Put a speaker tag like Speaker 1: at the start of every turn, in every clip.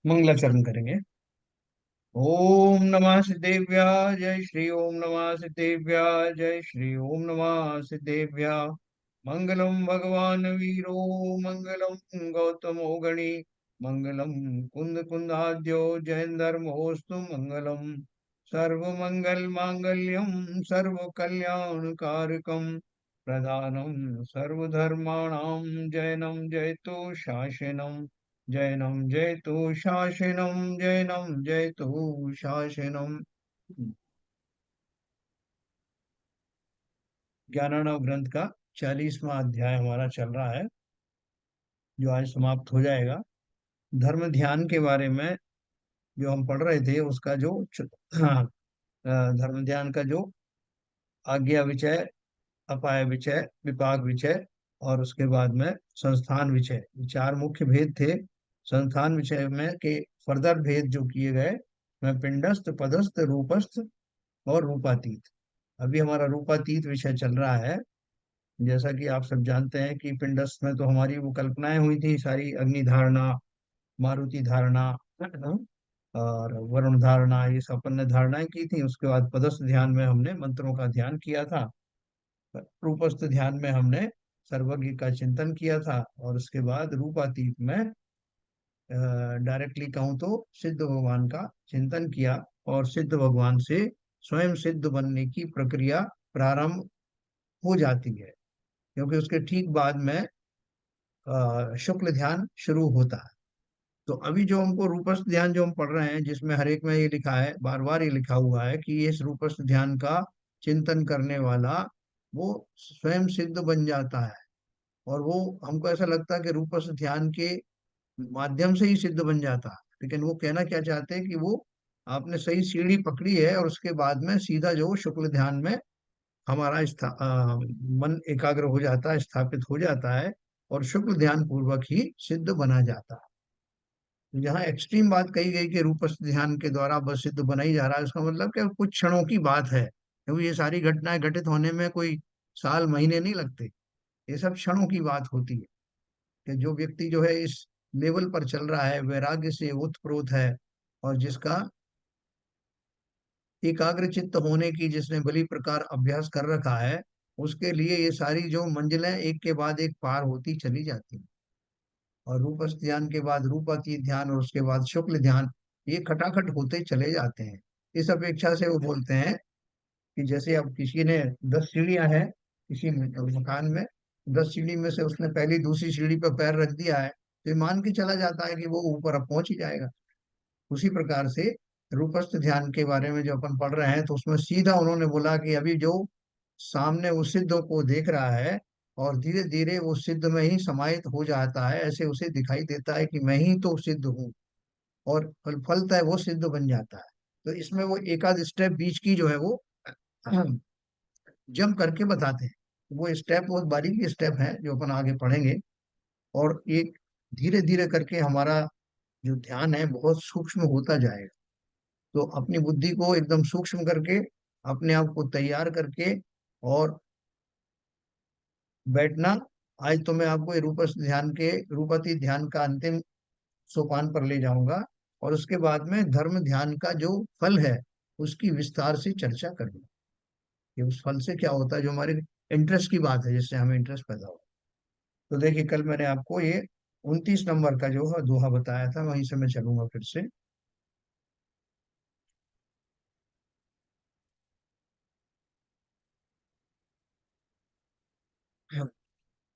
Speaker 1: मंगलाचरण करेंगे। ओम नमः सिद्धेभ्यः जय श्री ओम नमः सिद्धेभ्यः जय श्री ओम नमः सिद्धेभ्यः। मंगलम भगवान वीरो मंगलम गौतमो गणी मंगलम कुंद कुंदाद्यो जैन धर्मोस्तु मंगलम। सर्व मंगल मांगल्यम सर्व कल्याण कारकम प्रधानम सर्वधर्माणां जैनम जयतु शासनम। जैनम जयतु शासनम जैनम जयतु शासनम। ज्ञानार्णव ग्रंथ का 40वां अध्याय हमारा चल रहा है, जो आज समाप्त हो जाएगा। धर्म ध्यान के बारे में जो हम पढ़ रहे थे उसका जो हाँ, धर्म ध्यान का जो आज्ञा विचय, अपाय विचय, विपाक विचय और उसके बाद में संस्थान विचय, ये चार मुख्य भेद थे। संस्थान विषय में के फर्दर भेद जो किए गए, में पिंडस्थ, पदस्थ, रूपस्थ और रूपातीत। अभी हमारा रूपातीत विषय चल रहा है। जैसा कि आप सब जानते हैं कि पिंडस्थ में तो हमारी वो कल्पनाएं हुई थी सारी, अग्नि धारणा, मारुति धारणा और वरुण धारणा, ये सब अपन ने धारणाएं की थी। उसके बाद पदस्थ ध्यान में हमने मंत्रों का ध्यान किया था। रूपस्थ ध्यान में हमने सर्वज्ञ का चिंतन किया था। और उसके बाद रूपातीत में डायरेक्टली कहूँ तो सिद्ध भगवान का चिंतन किया। और सिद्ध भगवान से स्वयं सिद्ध बनने की प्रक्रिया प्रारंभ हो जाती है, क्योंकि उसके ठीक बाद में शुक्ल ध्यान शुरू होता है। तो अभी जो हमको रूपस्थ ध्यान जो हम पढ़ रहे हैं, जिसमें हर एक में ये लिखा है, बार बार ये लिखा हुआ है कि इस रूपस्थ ध्यान का चिंतन करने वाला वो स्वयं सिद्ध बन जाता है। और वो हमको ऐसा लगता है कि रूपस्थ ध्यान के माध्यम से ही सिद्ध बन जाता है, लेकिन वो कहना क्या चाहते हैं कि वो आपने सही सीढ़ी पकड़ी है और उसके बाद में सीधा जो शुक्ल ध्यान में हमारा मन एकाग्र हो जाता है, स्थापित हो जाता है और शुक्ल ध्यान पूर्वक ही सिद्ध बना जाता है। तो जहाँ एक्सट्रीम बात कही गई कि रूपस्थ ध्यान के द्वारा बस सिद्ध बना ही जा रहा है, उसका मतलब कि कुछ क्षणों की बात है, क्योंकि ये सारी घटनाएं घटित होने में कोई साल महीने नहीं लगते। ये सब क्षणों की बात होती है कि जो व्यक्ति जो है इस लेवल पर चल रहा है, वैराग्य से ओतप्रोत है और जिसका एकाग्र चित्त होने की जिसने बड़ी प्रकार अभ्यास कर रखा है, उसके लिए ये सारी जो मंजिलें एक के बाद एक पार होती चली जाती हैं। और रूपस्थ ध्यान के बाद रूपातीत ध्यान और उसके बाद शुक्ल ध्यान, ये खटाखट होते चले जाते हैं। इस अपेक्षा से वो बोलते हैं कि जैसे अब किसी ने 10 सीढ़ियां हैं किसी मकान में, 10 सीढ़ी में से उसने पहली दूसरी सीढ़ी पर पैर रख दिया है, तो ये मान के चला जाता है कि वो ऊपर अब पहुंच ही जाएगा। उसी प्रकार से रूपस्थ ध्यान के बारे में जो अपन पढ़ रहे हैं, तो उसमें सीधा उन्होंने बोला कि अभी जो सामने उस सिद्ध को देख रहा है और धीरे धीरे वो सिद्ध में ही समाहित हो जाता है, ऐसे उसे दिखाई देता है कि मैं ही तो सिद्ध हूँ। और फलतः वो सिद्ध बन जाता है। तो इसमें वो एक आध स्टेप बीच की जो है वो जम करके बताते हैं। वो स्टेप बहुत बारीकी स्टेप है जो अपन आगे पढ़ेंगे। और एक धीरे धीरे करके हमारा जो ध्यान है बहुत सूक्ष्म होता जाएगा। तो अपनी बुद्धि को एकदम सूक्ष्म करके, अपने आप को तैयार करके और बैठना। आज तो मैं आपको ये रूपस्थ ध्यान के, रूपति ध्यान का अंतिम सोपान पर ले जाऊंगा और उसके बाद में धर्म ध्यान का जो फल है उसकी विस्तार से चर्चा करूंगा कि उस फल से क्या होता है, जो हमारे इंटरेस्ट की बात है, जिससे हमें इंटरेस्ट पैदा हो। तो देखिए, कल मैंने आपको ये 29 नंबर का जो है दोहा बताया था, वहीं से मैं चलूंगा फिर से।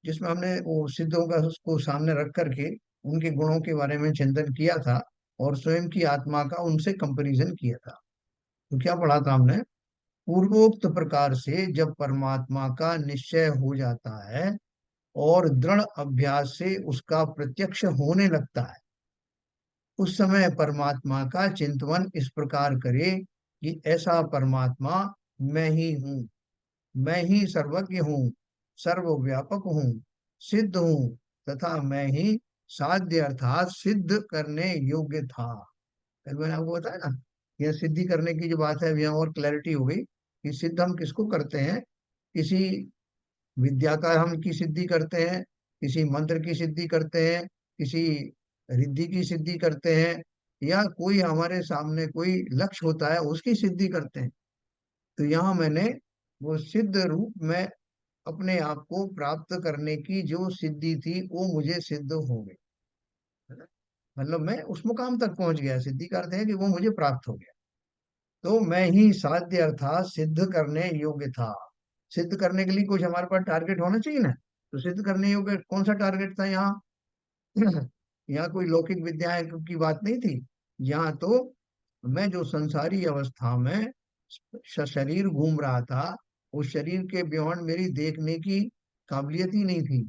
Speaker 1: जिसमें हमने वो सिद्धों का उसको सामने रख करके उनके गुणों के बारे में चिंतन किया था और स्वयं की आत्मा का उनसे कंपैरिजन किया था। तो क्या पढ़ा था हमने? पूर्वोक्त प्रकार से जब परमात्मा का निश्चय हो जाता है और दृढ़ अभ्यास से उसका प्रत्यक्ष होने लगता है, उस समय परमात्मा का चिंतन इस प्रकार करे कि ऐसा परमात्मा मैं ही हूँ, मैं ही सर्वज्ञ हूँ, सर्वव्यापक हूँ, सिद्ध हूँ तथा मैं ही साध्य अर्थात सिद्ध करने योग्य था। कल मैंने आपको बताया ना, यह सिद्धि करने की जो बात है, अब यहाँ और क्लैरिटी हो गई कि सिद्ध हम किसको करते हैं। किसी विद्या का हम की सिद्धि करते हैं, किसी मंत्र की सिद्धि करते हैं, किसी रिद्धि की सिद्धि करते हैं, या कोई हमारे सामने कोई लक्ष्य होता है उसकी सिद्धि करते हैं। तो यहाँ मैंने वो सिद्ध रूप में अपने आप को प्राप्त करने की जो सिद्धि थी वो मुझे सिद्ध हो गई, है ना? मतलब मैं उस मुकाम तक पहुंच गया, सिद्धि का अर्थ है कि वो मुझे प्राप्त हो गया। तो मैं ही साध्य अर्थात सिद्ध करने योग्य था। सिद्ध करने के लिए कुछ हमारे पास टारगेट होना चाहिए ना। तो सिद्ध करने योग्य कौन सा टारगेट था यहाँ? यहाँ कोई लौकिक विद्याएं की बात नहीं थी। यहाँ तो मैं जो संसारी अवस्था में शरीर घूम रहा था, उस शरीर के बियॉन्ड मेरी देखने की काबिलियत ही नहीं थी।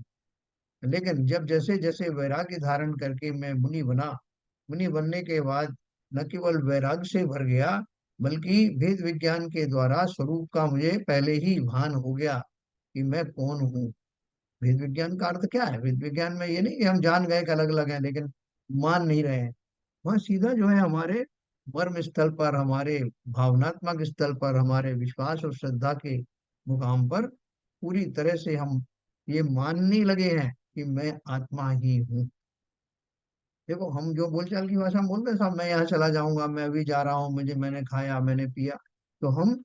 Speaker 1: लेकिन जब जैसे जैसे वैराग्य धारण करके मैं मुनि बना, मुनि बनने के बाद न केवल वैराग्य से भर गया, बल्कि भेद विज्ञान के द्वारा स्वरूप का मुझे पहले ही भान हो गया कि मैं कौन हूँ। भेद विज्ञान का अर्थ क्या है? भेद विज्ञान में ये नहीं कि हम जान गए कि अलग अलग हैं लेकिन मान नहीं रहे हैं। वह सीधा जो है हमारे मर्म स्थल पर, हमारे भावनात्मक स्थल पर, हमारे विश्वास और श्रद्धा के मुकाम पर पूरी तरह से हम ये मानने लगे हैं कि मैं आत्मा ही हूँ। देखो हम जो बोलचाल की भाषा में बोलते हैं साहब, मैं यहाँ चला जाऊंगा, मैं अभी जा रहा हूँ, मुझे मैंने खाया मैंने पिया, तो हम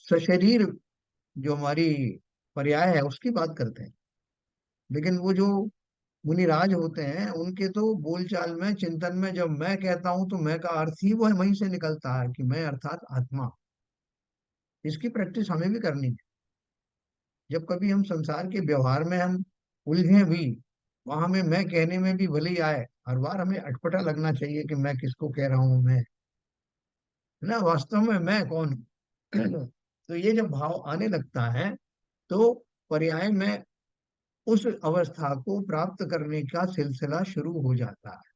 Speaker 1: सशरीर जो हमारी पर्याय है उसकी बात करते हैं। लेकिन वो जो मुनिराज होते हैं उनके तो बोलचाल में, चिंतन में, जब मैं कहता हूं तो मैं का अर्थ ही वो वहीं से निकलता है कि मैं अर्थात आत्मा। इसकी प्रैक्टिस हमें भी करनी है। जब कभी हम संसार के व्यवहार में हम उलझे भी, वहां में मैं कहने में भी भले ही आए, हर बार हमें अटपटा लगना चाहिए कि मैं किसको कह रहा हूं मैं, है ना? वास्तव में मैं कौन हूँ? तो ये जब भाव आने लगता है तो पर्याय में उस अवस्था को प्राप्त करने का सिलसिला शुरू हो जाता है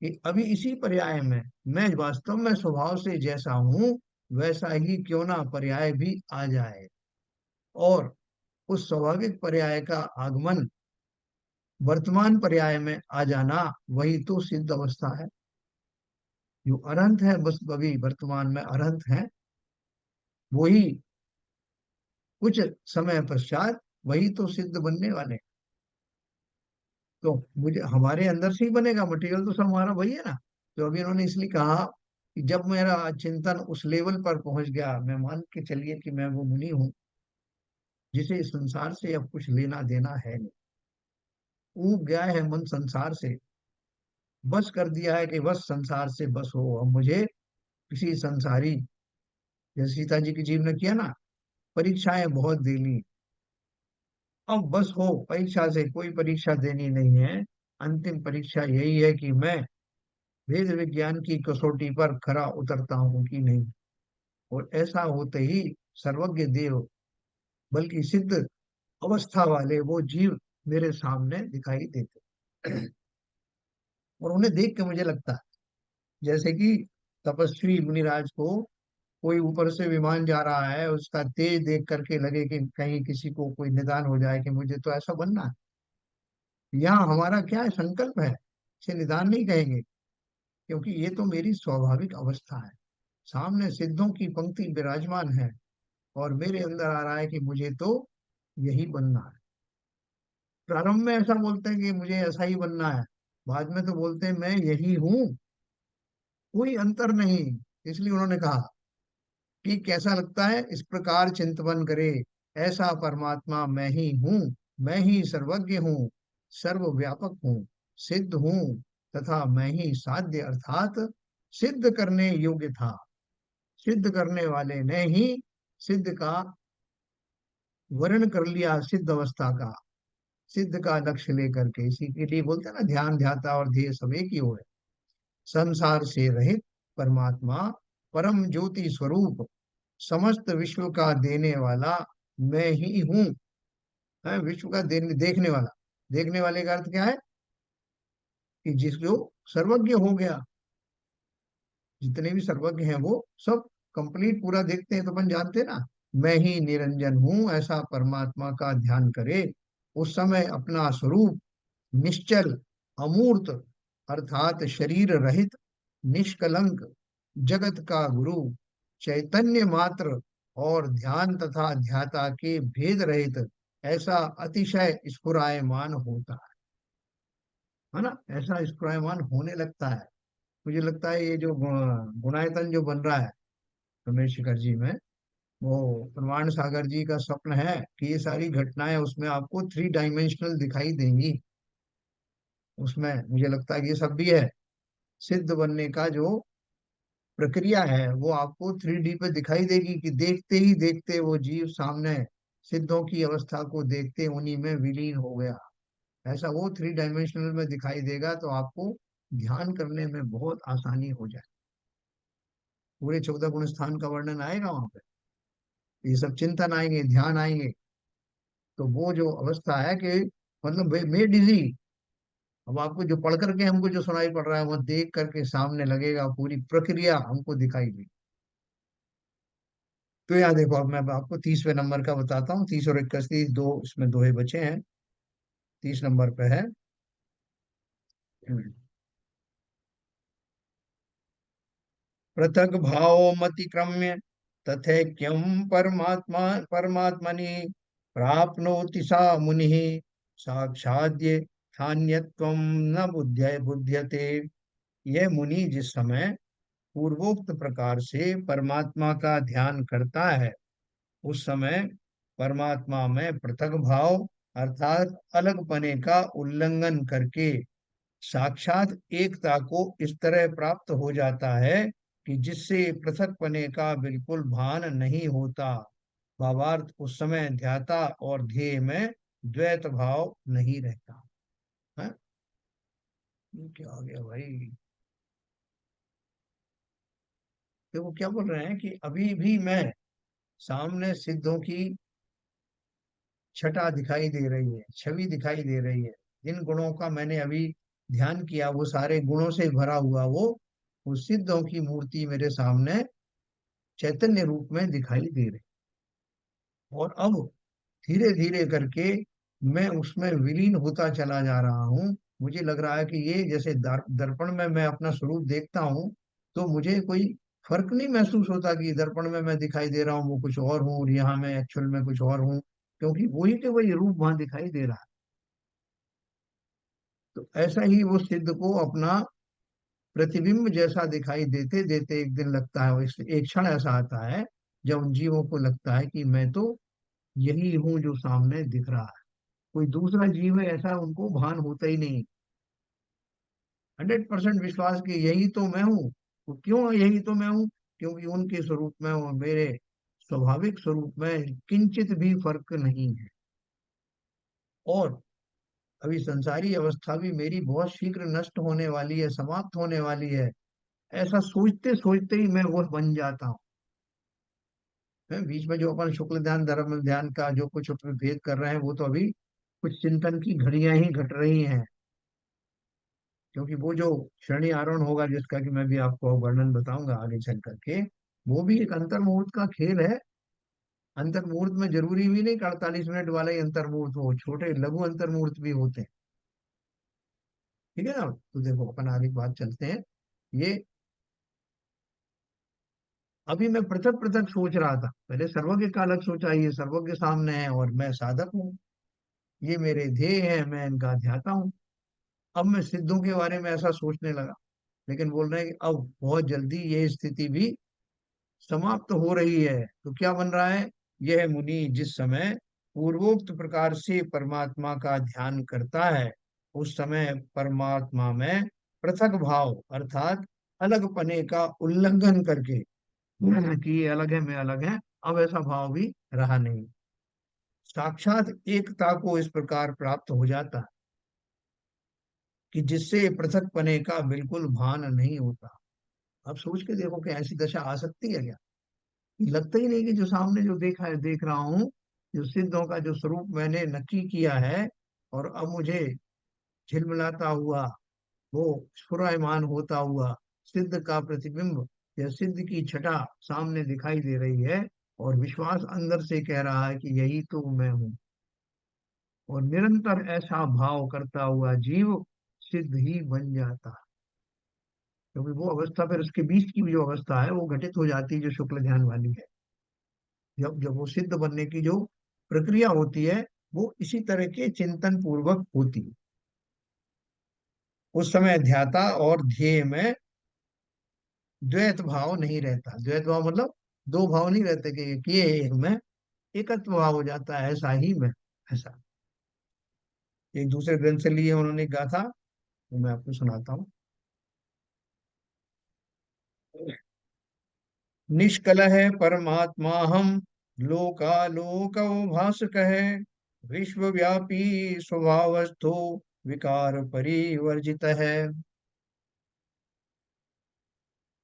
Speaker 1: कि अभी इसी पर्याय में मैं वास्तव में स्वभाव से जैसा हूं वैसा ही क्यों ना पर्याय भी आ जाए, और उस स्वाभाविक पर्याय का आगमन वर्तमान पर्याय में आ जाना, वही तो सिद्ध अवस्था है। जो अनंत है, बस अभी वर्तमान में अनंत है, वही कुछ समय पश्चात वही तो सिद्ध बनने वाले। तो मुझे हमारे अंदर से ही बनेगा, मटेरियल तो सब हमारा वही है ना। तो अभी इन्होंने इसलिए कहा कि जब मेरा चिंतन उस लेवल पर पहुंच गया, मैं मान के चलिए कि मैं वो मुनि हूँ जिसे इस संसार से अब कुछ लेना देना है नहीं। ऊब गया है मन संसार से, बस कर दिया है कि बस संसार से बस हो। अब मुझे किसी संसारी, जैसे सीता जी के जीवन में किया ना, परीक्षाएं बहुत दे ली, अब बस हो, परीक्षा से कोई परीक्षा देनी नहीं है। अंतिम परीक्षा यही है कि मैं वेद विज्ञान की कसौटी पर खरा उतरता हूँ कि नहीं। और ऐसा होते ही सर्वज्ञ देव, बल्कि सिद्ध अवस्था वाले वो जीव मेरे सामने दिखाई देते। और उन्हें देख के मुझे लगता है जैसे कि तपस्वी मुनिराज को कोई ऊपर से विमान जा रहा है, उसका तेज देख करके लगे कि कहीं किसी को कोई निदान हो जाए कि मुझे तो ऐसा बनना है। यहाँ हमारा क्या है, संकल्प है, इसे निदान नहीं कहेंगे, क्योंकि ये तो मेरी स्वाभाविक अवस्था है। सामने सिद्धों की पंक्ति विराजमान है और मेरे अंदर आ रहा है कि मुझे तो यही बनना है। प्रारंभ में ऐसा बोलते हैं कि मुझे ऐसा ही बनना है, बाद में तो बोलते हैं मैं यही हूँ, कोई अंतर नहीं। इसलिए उन्होंने कहा कि कैसा लगता है, इस प्रकार चिंतवन करे, ऐसा परमात्मा मैं ही हूँ, मैं ही सर्वज्ञ हूँ, सर्वव्यापक हूँ, सिद्ध हूँ, तथा मैं ही साध्य अर्थात सिद्ध करने योग्य था। सिद्ध करने वाले ने ही सिद्ध का वर्ण कर लिया, सिद्ध अवस्था का, सिद्ध का लक्ष्य लेकर के। इसी के लिए बोलते हैं ना, ध्यान ध्याता और ध्येय सब एक ही हो है। संसार से रहित परमात्मा, परम ज्योति स्वरूप, समस्त विश्व का देने वाला मैं ही हूँ। है विश्व का देखने वाला। देखने वाले का अर्थ क्या है? कि जिस जो सर्वज्ञ हो गया, जितने भी सर्वज्ञ हैं वो सब कंप्लीट पूरा देखते हैं, तो अपन जानते हैं ना। मैं ही निरंजन हूँ, ऐसा परमात्मा का ध्यान करे, उस समय अपना स्वरूप निश्चल, अमूर्त, अर्थात शरीर रहित, निष्कलंक, जगत का गुरु, चैतन्य मात्र और ध्यान तथा ध्याता के भेद रहित ऐसा अतिशय स्फुरायमान होता है ना? ऐसा स्फुरायमान होने लगता है। मुझे लगता है ये जो गुणायतन जो बन रहा है रमेश शिखर जी में, वो प्रमाण सागर जी का स्वप्न है कि ये सारी घटनाएं उसमें आपको थ्री डायमेंशनल दिखाई देंगी। उसमें मुझे लगता है कि ये सब भी है। सिद्ध बनने का जो प्रक्रिया है वो आपको थ्री डी पे दिखाई देगी कि देखते ही देखते वो जीव सामने सिद्धों की अवस्था को देखते उन्हीं में विलीन हो गया। ऐसा वो थ्री डायमेंशनल में दिखाई देगा तो आपको ध्यान करने में बहुत आसानी हो जाए। पूरे 14 गुण स्थान का वर्णन आएगा वहां पे, ये सब चिंतन आएंगे, ध्यान आएंगे। तो वो जो अवस्था है कि मतलब मेड इजी, अब आपको जो पढ़ करके हमको जो सुनाई पड़ रहा है वो देख करके सामने लगेगा, पूरी प्रक्रिया हमको दिखाई देगी। तो यहाँ देखो, अब मैं आपको 30वें नंबर का बताता हूँ। 30 और 31, दो इसमें दोहे बचे हैं। 30 नंबर पे है। पृथक भावमतिक्रम्य तथैक्यम परमात्मा परमात्मनि प्राप्नोति सा मुनि साक्षाद्य स्थान्यत्वम न बुध्यते। यह मुनि जिस समय पूर्वोक्त प्रकार से परमात्मा का ध्यान करता है, उस समय परमात्मा में पृथक भाव अर्थात अलगपने का उल्लंघन करके साक्षात एकता को इस तरह प्राप्त हो जाता है कि जिससे पृथकपने का बिल्कुल भान नहीं होता। भावार्थ, उस समय ध्याता और ध्येय में द्वैत भाव नहीं रहता है। ये क्या आ गया भाई? देखो क्या बोल रहे हैं कि अभी भी मैं सामने सिद्धों की छटा दिखाई दे रही है, छवि दिखाई दे रही है। जिन गुणों का मैंने अभी ध्यान किया वो सारे गुणों से भरा हुआ वो सिद्धों की मूर्ति मेरे सामने चैतन्य रूप में दिखाई दे रही। और अब धीरे धीरे करके मैं उसमें विलीन होता चला जा रहा हूँ। मुझे लग रहा है कि ये जैसे दर्पण में मैं अपना स्वरूप देखता हूँ, तो मुझे कोई फर्क नहीं महसूस होता कि दर्पण में मैं दिखाई दे रहा हूँ वो कुछ और हूँ और यहाँ मैं एक्चुअल में कुछ और हूँ, क्योंकि वही के वही रूप वहां दिखाई दे रहा है। तो ऐसा ही वो सिद्ध को अपना प्रतिबिंब जैसा दिखाई देते देते एक दिन लगता है, एक क्षण ऐसा आता है जब उन जीवों को लगता है कि मैं तो यही हूँ जो सामने दिख रहा है। कोई दूसरा जीव है ऐसा उनको भान होता ही नहीं। 100% विश्वास कि यही तो मैं हूँ। तो क्यों यही तो मैं हूँ? क्योंकि उनके स्वरूप में और मेरे स्वाभाविक स्वरूप में किंचित भी फर्क नहीं है। और अभी संसारी अवस्था भी मेरी बहुत शीघ्र नष्ट होने वाली है, समाप्त होने वाली है। ऐसा सोचते सोचते ही मैं वो बन जाता हूँ। बीच में जो अपन शुक्ल ध्यान धर्म ध्यान का जो कुछ अपन भेद कर रहे हैं वो तो अभी कुछ चिंतन की घड़ियां ही घट रही हैं। क्योंकि वो जो श्रेणी आरोहण होगा जिसका कि मैं भी आपको वर्णन बताऊंगा आगे चल करके, वो भी एक अंतर्मुहूर्त का खेल है। अंतर्मुहूर्त में जरूरी भी नहीं कि 48 मिनट वाला ही अंतर्मुहूर्त हो, छोटे लघु अंतर्मुहूर्त भी होते हैं। ठीक है ना? तो देखो अपन आगे बात चलते हैं। ये अभी मैं पृथक पृथक सोच रहा था, पहले सर्वज्ञ का अलग सोचा, ये सर्वज्ञ सामने है और मैं साधक हूँ। ये मेरे ध्येय है, मैं इनका ध्याता हूँ। अब मैं सिद्धों के बारे में ऐसा सोचने लगा। लेकिन बोल रहे हैं कि अब बहुत जल्दी ये स्थिति भी समाप्त हो रही है। तो क्या बन रहा है? यह मुनि जिस समय पूर्वोक्त प्रकार से परमात्मा का ध्यान करता है, उस समय परमात्मा में पृथक भाव अर्थात अलगपने का उल्लंघन करके कि ये अलग है मैं अलग है, अब ऐसा भाव भी रहा नहीं। साक्षात एकता को इस प्रकार प्राप्त हो जाता है कि जिससे पृथकपने का बिल्कुल भान नहीं होता। अब सोच के देखो कि ऐसी दशा आ सकती है क्या? लगता ही नहीं कि जो सामने जो देखा है देख रहा हूँ, जो सिद्धों का जो स्वरूप मैंने नक्की किया है और अब मुझे झिलमिलाता हुआ, वो स्फुरायमान होता हुआ सिद्ध का प्रतिबिंब या सिद्ध की छटा सामने दिखाई दे रही है। और विश्वास अंदर से कह रहा है कि यही तो मैं हूँ। और निरंतर ऐसा भाव करता हुआ जीव सिद्ध ही बन जाता है। क्योंकि वो अवस्था फिर उसके बीच की जो अवस्था है वो घटित हो जाती है जो शुक्ल ध्यान वाली है। जब जब वो सिद्ध बनने की जो प्रक्रिया होती है वो इसी तरह के चिंतन पूर्वक होती है। उस समय ध्याता और ध्येय में द्वैत भाव नहीं रहता। द्वैत भाव मतलब दो भाव नहीं रहते कि ये एक मैं, एकत्व भाव हो जाता है, ऐसा ही मैं। ऐसा एक दूसरे ग्रंथ से लिए उन्होंने गाथा, तो मैं आपको सुनाता हूँ। निष्कलह परमात्मा हम, लोकालोक भास कहे, विश्वव्यापी स्वभावस्थो, विकार परिवर्जित है।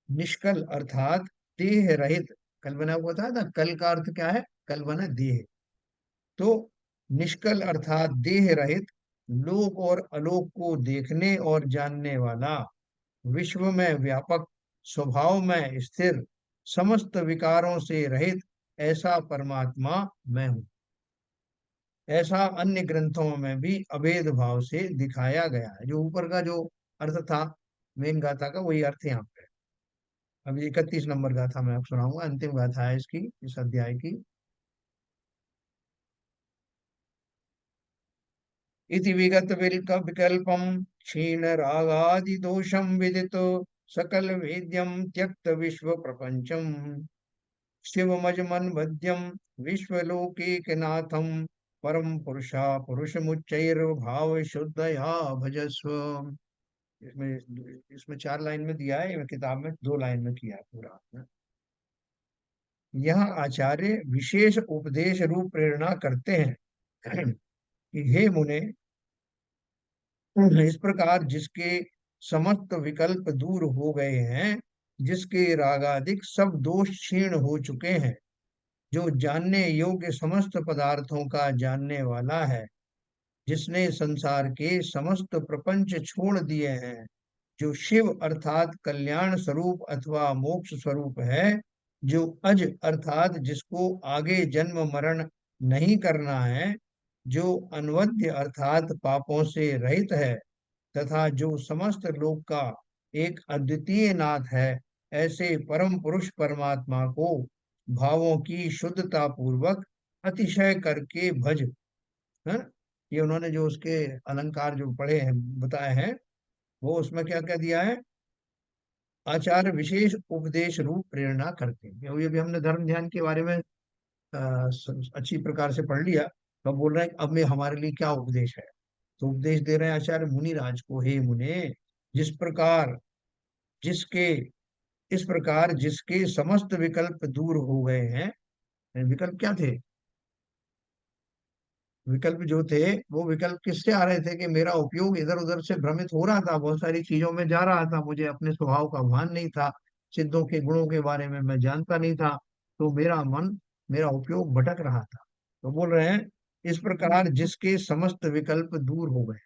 Speaker 1: निष्कल अर्थात देह रहित। कल बना हुआ था ना, कल का अर्थ क्या है? कल बना देह। तो निष्कल अर्थात देह रहित, लोक और अलोक को देखने और जानने वाला, विश्व में व्यापक, स्वभाव में स्थिर, समस्त विकारों से रहित, ऐसा परमात्मा मैं हूँ। ऐसा अन्य ग्रंथों में भी अभेद भाव से दिखाया गया है। जो ऊपर का जो अर्थ था मेन गाथा का, वही अर्थ यहाँ पे है। अभी 31 नंबर गाथा मैं आपको सुनाऊंगा, अंतिम गाथा है इसकी, इस अध्याय की। इति विगत विकल्पम, क्षीण रागादि दोषम विदितो, सकल वेद्यम त्यक्त विश्व प्रपंचम, शिवमजमन वद्यम विश्वलोकैकनाथम, परम पुरुषा पुरुषमुच्चैर भाव शुद्धया भजस्व। इसमें इसमें 4 लाइन में दिया है, किताब में 2 लाइन में किया है पूरा। यहाँ आचार्य विशेष उपदेश रूप प्रेरणा करते हैं कि हे मुने, इस प्रकार जिसके समस्त विकल्प दूर हो गए हैं, जिसके रागादिक सब दोष क्षीण हो चुके हैं, जो जानने योग्य समस्त पदार्थों का जानने वाला है, जिसने संसार के समस्त प्रपंच छोड़ दिए हैं, जो शिव अर्थात कल्याण स्वरूप अथवा मोक्ष स्वरूप है, जो अज अर्थात जिसको आगे जन्म मरण नहीं करना है, जो अनवद्य अर्थात पापों से रहित है, तथा जो समस्त लोक का एक अद्वितीय नाथ है, ऐसे परम पुरुष परमात्मा को भावों की शुद्धता पूर्वक अतिशय करके भज। है, ये उन्होंने जो उसके अलंकार जो पढ़े हैं, बताए हैं, वो उसमें क्या क्या दिया है? आचार्य विशेष उपदेश रूप प्रेरणा करते हैं। ये भी हमने धर्म ध्यान के बारे में अच्छी प्रकार से पढ़ लिया। तो अब बोल रहे हैं अब में हमारे लिए क्या उपदेश है। तो उपदेश दे रहे हैं आचार्य मुनि राज को, हे मुने, जिस प्रकार जिसके इस प्रकार जिसके समस्त विकल्प दूर हो गए हैं। विकल्प क्या थे? विकल्प जो थे, वो विकल्प किससे आ रहे थे कि मेरा उपयोग इधर उधर से भ्रमित हो रहा था, बहुत सारी चीजों में जा रहा था, मुझे अपने स्वभाव का भान नहीं था, सिद्धों के गुणों के बारे में मैं जानता नहीं था, तो मेरा मन, मेरा उपयोग भटक रहा था। तो बोल रहे हैं इस प्रकार जिसके समस्त विकल्प दूर हो गए,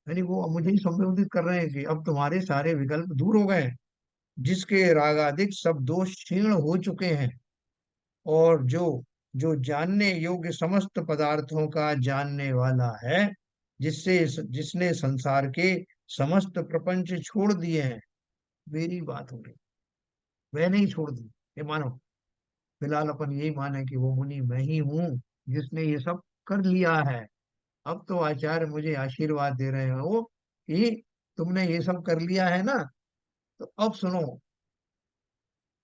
Speaker 1: यानी वो मुझे ही संबोधित कर रहे हैं कि अब तुम्हारे सारे विकल्प दूर हो गए, जिसके रागादिक सब दोष क्षीण हो चुके हैं, और जो जो जानने योग्य समस्त पदार्थों का जानने वाला है, जिससे जिसने संसार के समस्त प्रपंच छोड़ दिए हैं। मेरी बात हो रही, वह नहीं छोड़ दी, ये मानो। फिलहाल अपन यही माने कि वो मुनि मैं ही हूँ जिसने ये सब कर लिया है। अब तो आचार्य मुझे आशीर्वाद दे रहे हो कि तुमने ये सब कर लिया है ना, तो अब सुनो,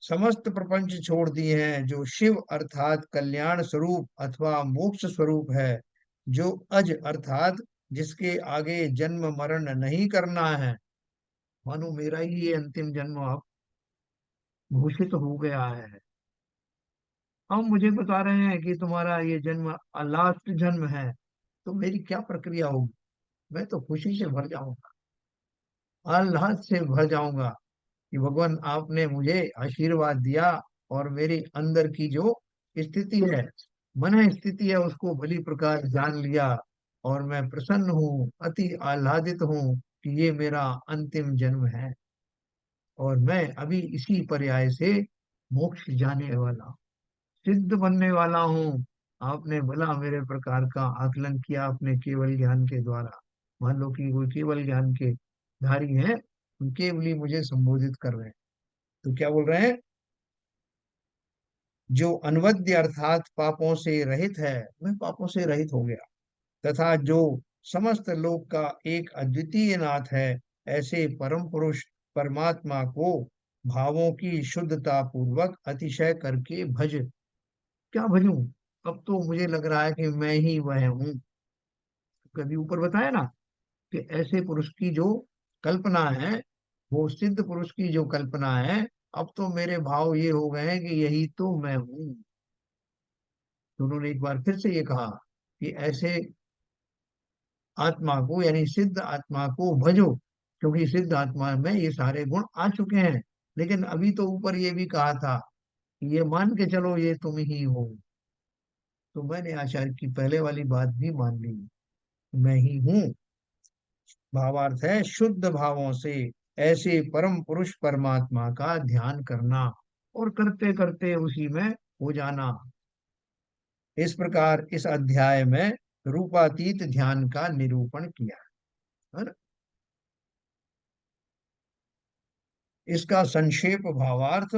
Speaker 1: समस्त प्रपंच छोड़ दिए हैं, जो शिव अर्थात कल्याण स्वरूप अथवा मोक्ष स्वरूप है, जो अज अर्थात जिसके आगे जन्म मरण नहीं करना है। मानो मेरा ही ये अंतिम जन्म अब घोषित हो गया है। हम मुझे बता रहे हैं कि तुम्हारा ये जन्म लास्ट जन्म है, तो मेरी क्या प्रक्रिया होगी? मैं तो खुशी से भर जाऊंगा, आह्लाद से भर जाऊंगा कि भगवान आपने मुझे आशीर्वाद दिया, और मेरे अंदर की जो स्थिति है, मन स्थिति है, उसको भली प्रकार जान लिया, और मैं प्रसन्न हूँ, अति आह्लादित हूँ कि ये मेरा अंतिम जन्म है, और मैं अभी इसी पर्याय से मोक्ष जाने वाला हूँ, सिद्ध बनने वाला हूँ। आपने भला मेरे प्रकार का आकलन किया अपने केवल ज्ञान के द्वारा। मान लो कि वो केवल ज्ञान के धारी हैं, उन केवली मुझे संबोधित कर रहे हैं। तो क्या बोल रहे हैं? जो अनवद्य अर्थात पापों से रहित है, मैं पापों से रहित हो गया, तथा जो समस्त लोक का एक अद्वितीय नाथ है, ऐसे परम पुरुष परमात्मा को भावों की शुद्धता पूर्वक अतिशय करके भज। क्या भजूं? अब तो मुझे लग रहा है कि मैं ही वह हूँ। कभी ऊपर बताया ना कि ऐसे पुरुष की जो कल्पना है, वो सिद्ध पुरुष की जो कल्पना है, अब तो मेरे भाव ये हो गए हैं कि यही तो मैं हूँ। तो उन्होंने एक बार फिर से ये कहा कि ऐसे आत्मा को, यानी सिद्ध आत्मा को भजो, क्योंकि सिद्ध आत्मा में ये सारे गुण आ चुके हैं। लेकिन अभी तो ऊपर ये भी कहा था कि ये मान के चलो ये तुम ही हो। तो मैंने आचार्य की पहले वाली बात भी मान ली, मैं ही हूँ। भावार्थ है शुद्ध भावों से ऐसे परम पुरुष परमात्मा का ध्यान करना और करते करते उसी में हो जाना। इस प्रकार इस अध्याय में रूपातीत ध्यान का निरूपण किया है ना। इसका संक्षेप भावार्थ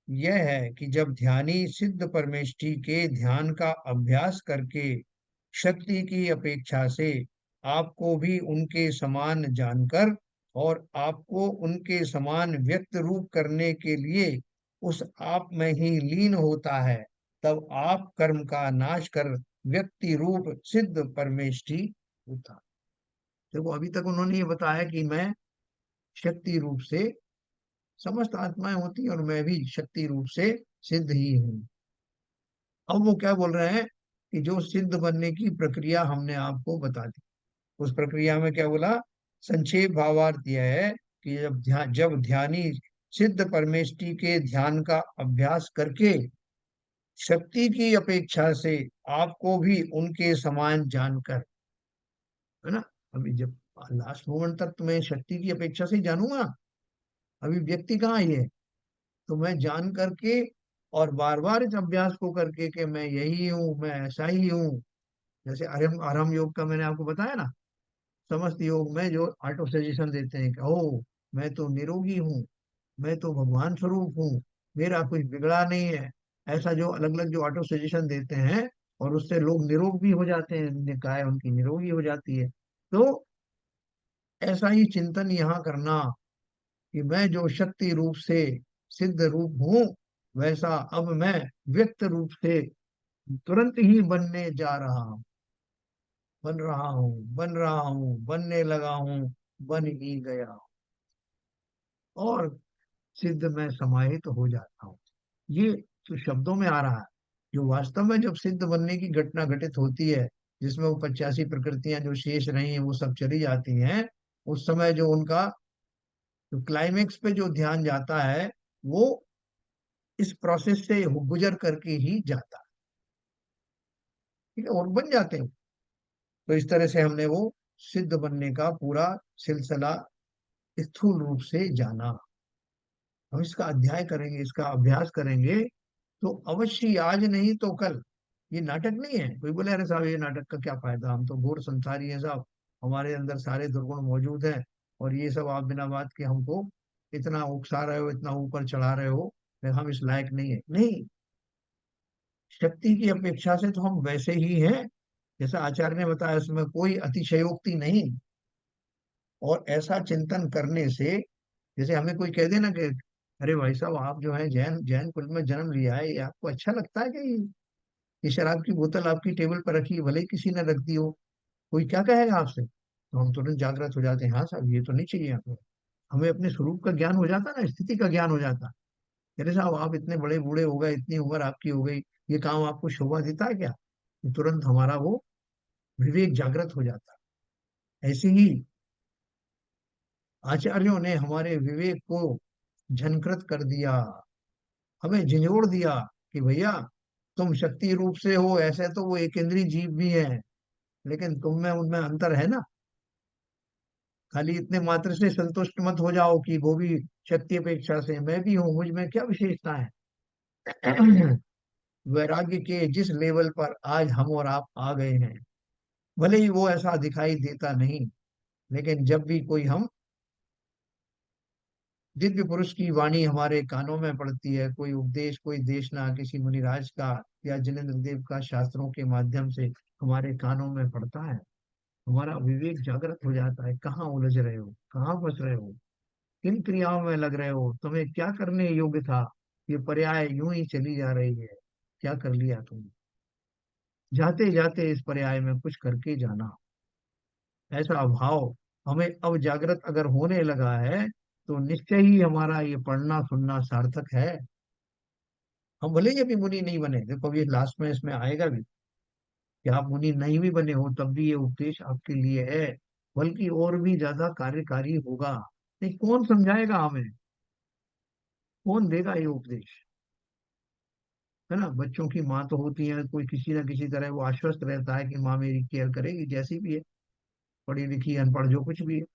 Speaker 1: यह है कि जब ध्यानी सिद्ध परमेष्टि के ध्यान का अभ्यास करके शक्ति की अपेक्षा से आपको भी उनके समान जानकर और आपको उनके समान व्यक्त रूप करने के लिए उस आप में ही लीन होता है, तब आप कर्म का नाश कर व्यक्ति रूप सिद्ध परमेष्टि होता। देखो अभी तक उन्होंने ये बताया कि मैं शक्ति रूप से, समस्त आत्माएं होती हैं और मैं भी शक्ति रूप से सिद्ध ही हूँ। अब वो क्या बोल रहे हैं कि जो सिद्ध बनने की प्रक्रिया हमने आपको बता दी, उस प्रक्रिया में क्या बोला, संक्षेप भावार्थ यह है कि जब ध्यानी सिद्ध परमेष्टि के ध्यान का अभ्यास करके शक्ति की अपेक्षा से आपको भी उनके समान जानकर, है ना। अभी जब लास्ट मोमेंट तक तो मैं शक्ति की अपेक्षा से ही जानूंगा, अभी व्यक्ति कहाँ ही है। तो मैं जान करके और बार बार इस अभ्यास को करके कि मैं यही हूँ, मैं ऐसा ही हूँ। जैसे अरम अरम योग का मैंने आपको बताया ना, समस्त योग में जो ऑटो सजेशन देते हैं कि ओ मैं तो निरोगी हूँ, मैं तो भगवान स्वरूप हूँ, मेरा कुछ बिगड़ा नहीं है, ऐसा जो अलग अलग जो ऑटो सजेशन देते हैं, और उससे लोग निरोग भी हो जाते हैं, निकाय उनकी निरोगी हो जाती है। तो ऐसा ही चिंतन यहाँ करना कि मैं जो शक्ति रूप से सिद्ध रूप हूँ, वैसा अब मैं व्यक्त रूप से तुरंत ही बनने जा रहा हूँ, बन रहा हूँ, बन रहा हूँ, बनने लगा हूँ, बन ही गया हूँ, और सिद्ध में समाहित हो जाता हूँ। ये तो शब्दों में आ रहा है। जो वास्तव में जब सिद्ध बनने की घटना घटित होती है, जिसमें वो 85 प्रकृतियां जो शेष रही हैं वो सब चली जाती हैं, उस समय जो उनका जो क्लाइमेक्स पे जो ध्यान जाता है, वो इस प्रोसेस से गुजर करके ही जाता है। ठीक है, और बन जाते हैं। तो इस तरह से हमने वो सिद्ध बनने का पूरा सिलसिला स्थूल रूप से जाना। हम इसका अध्याय करेंगे, इसका अभ्यास करेंगे, तो अवश्य आज नहीं तो कल। ये नाटक नहीं है। कोई बोले अरे साहब ये नाटक का क्या फायदा, हम तो घोर संसारी हैं साहब, हमारे अंदर सारे दुर्गुण मौजूद हैं, और ये सब आप बिना बात के हमको इतना उकसा रहे हो, इतना ऊपर चढ़ा रहे हो कि हम इस लायक नहीं है। नहीं, शक्ति की अपेक्षा से तो हम वैसे ही हैं जैसा आचार्य ने बताया, उसमें कोई अतिशयोक्ति नहीं। और ऐसा चिंतन करने से, जैसे हमें कोई कह देना कि अरे भाई साहब आप जो है जैन जैन कुल में जन्म लिया है, ये आपको अच्छा लगता है कि ये शराब की बोतल आपकी टेबल पर रखी है, भले ही किसी ने रख दी हो, कोई क्या कहेगा आपसे। तो हम तुरंत जागृत हो जाते हैं, हाँ साहब ये तो नहीं चाहिए हमें। हमें अपने स्वरूप का ज्ञान हो जाता ना, स्थिति का ज्ञान हो जाता। अरे साहब आप इतने बड़े बूढ़े हो गए, इतनी उम्र आपकी हो गई, ये काम आपको शोभा देता है क्या? तो तुरंत हमारा वो विवेक जागृत हो जाता है। ऐसे ही आचार्यों ने हमारे विवेक को झनकृत कर दिया, हमें झिझोड़ दिया कि भैया तुम शक्ति रूप से हो, ऐसे तो वो एक इंद्रिय जीव भी है, लेकिन तुम में उनमें अंतर है ना। खाली इतने मात्र से संतुष्ट मत हो जाओ कि वो भी शक्ति अपेक्षा से, मैं भी हूँ, मुझ में क्या विशेषता है। वैराग्य के जिस लेवल पर आज हम और आप आ गए हैं, भले ही वो ऐसा दिखाई देता नहीं, लेकिन जब भी कोई हम दिव्य पुरुष की वाणी हमारे कानों में पड़ती है, कोई उपदेश, कोई देशना किसी मुनिराज का या जिनेन्द्र देव का शास्त्रों के माध्यम से हमारे कानों में पड़ता है, हमारा विवेक जागृत हो जाता है। कहाँ उलझ रहे हो, कहाँ फंस रहे हो। किन क्रियाओं में लग रहे हो, तुम्हें क्या करने योग्य था, ये पर्याय यूं ही चली जा रही है, क्या कर लिया तुमने। जाते जाते इस पर्याय में कुछ करके जाना, ऐसा भाव हमें अब जागृत अगर होने लगा है, तो निश्चय ही हमारा ये पढ़ना सुनना सार्थक है। हम भले ही अभी मुनि नहीं बने, देखो अभी लास्ट में इसमें आएगा भी कि आप मुनि नहीं भी बने हो तब भी ये उपदेश आपके लिए है, बल्कि और भी ज्यादा कार्यकारी होगा। नहीं, कौन समझाएगा हमें, कौन देगा ये उपदेश, है ना। बच्चों की माँ तो होती है, कोई किसी ना किसी तरह वो आश्वस्त रहता है कि माँ मेरी केयर करेगी, जैसी भी है, पढ़ी लिखी अनपढ़ जो कुछ भी है।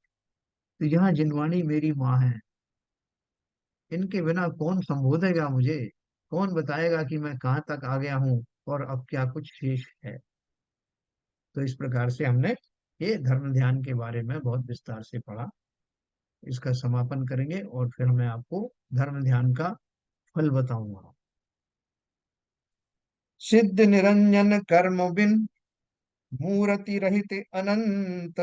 Speaker 1: तो यहाँ जिनवाणी मेरी माँ है, इनके बिना कौन संबोधेगा मुझे, कौन बताएगा कि मैं कहाँ तक आ गया हूँ और अब क्या कुछ शेष है। तो इस प्रकार से हमने ये धर्म ध्यान के बारे में बहुत विस्तार से पढ़ा। इसका समापन करेंगे और फिर मैं आपको धर्म ध्यान का फल बताऊंगा। सिद्ध निरंजन कर्म बिन मूर्ति रहित अनंत,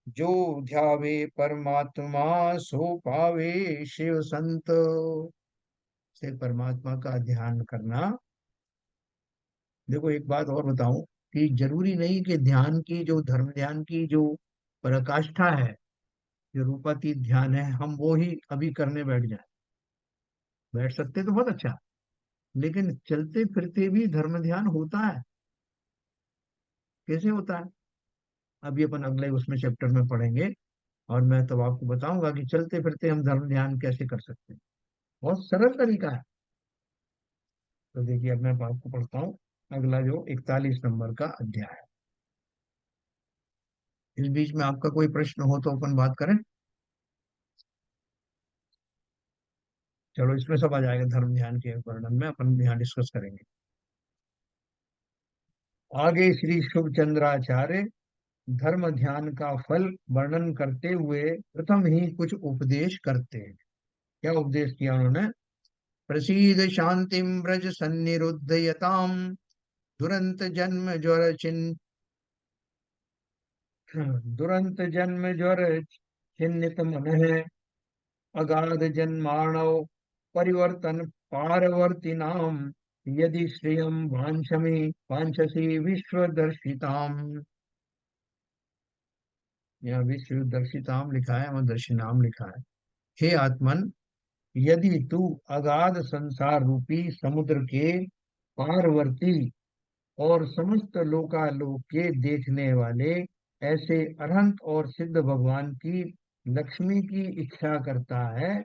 Speaker 1: जो ध्यावे परमात्मा सो पावे शिव संत। से परमात्मा का ध्यान करना। देखो एक बात और बताऊं कि जरूरी नहीं कि ध्यान की जो धर्म ध्यान की जो पराकाष्ठा है, जो रूपातीत ध्यान है, हम वो ही अभी करने बैठ जाए। बैठ सकते तो बहुत अच्छा, लेकिन चलते फिरते भी धर्म ध्यान होता है। कैसे होता है, अभी अपन अगले उसमें चैप्टर में पढ़ेंगे, और मैं तब आपको बताऊंगा कि चलते फिरते हम धर्म ध्यान कैसे कर सकते हैं। बहुत सरल तरीका है। तो देखिए अब मैं आपको पढ़ता हूँ अगला जो 41 नंबर का अध्याय है। इस बीच में आपका कोई प्रश्न हो तो अपन बात करें। चलो इसमें सब आ जाएगा, धर्म ध्यान के वर्णन में अपन यहाँ डिस्कस करेंगे। आगे श्री शुभ चंद्राचार्य धर्म ध्यान का फल वर्णन करते हुए प्रथम ही कुछ उपदेश करते हैं। क्या उपदेश किया उन्होंने। प्रसीद शांतिम ब्रज सन्निरुद्धयताम, दुरंत जन्म ज्वर चिन दुरंत जन्म ज्वर चिन्हित मन है, अगाध जन्माणव परिवर्तन पारवर्ती नाम, यदि श्रियम वांछमी वांछसी विश्वदर्शिताम। यहाँ विश्वदर्शिताम लिखा है, वहाँ दर्शिनाम लिखा है। हे आत्मन, यदि तू अगाध संसार रूपी समुद्र के पारवर्ती और समस्त लोकालोक के देखने वाले ऐसे अनंत और सिद्ध भगवान की लक्ष्मी की इच्छा करता है,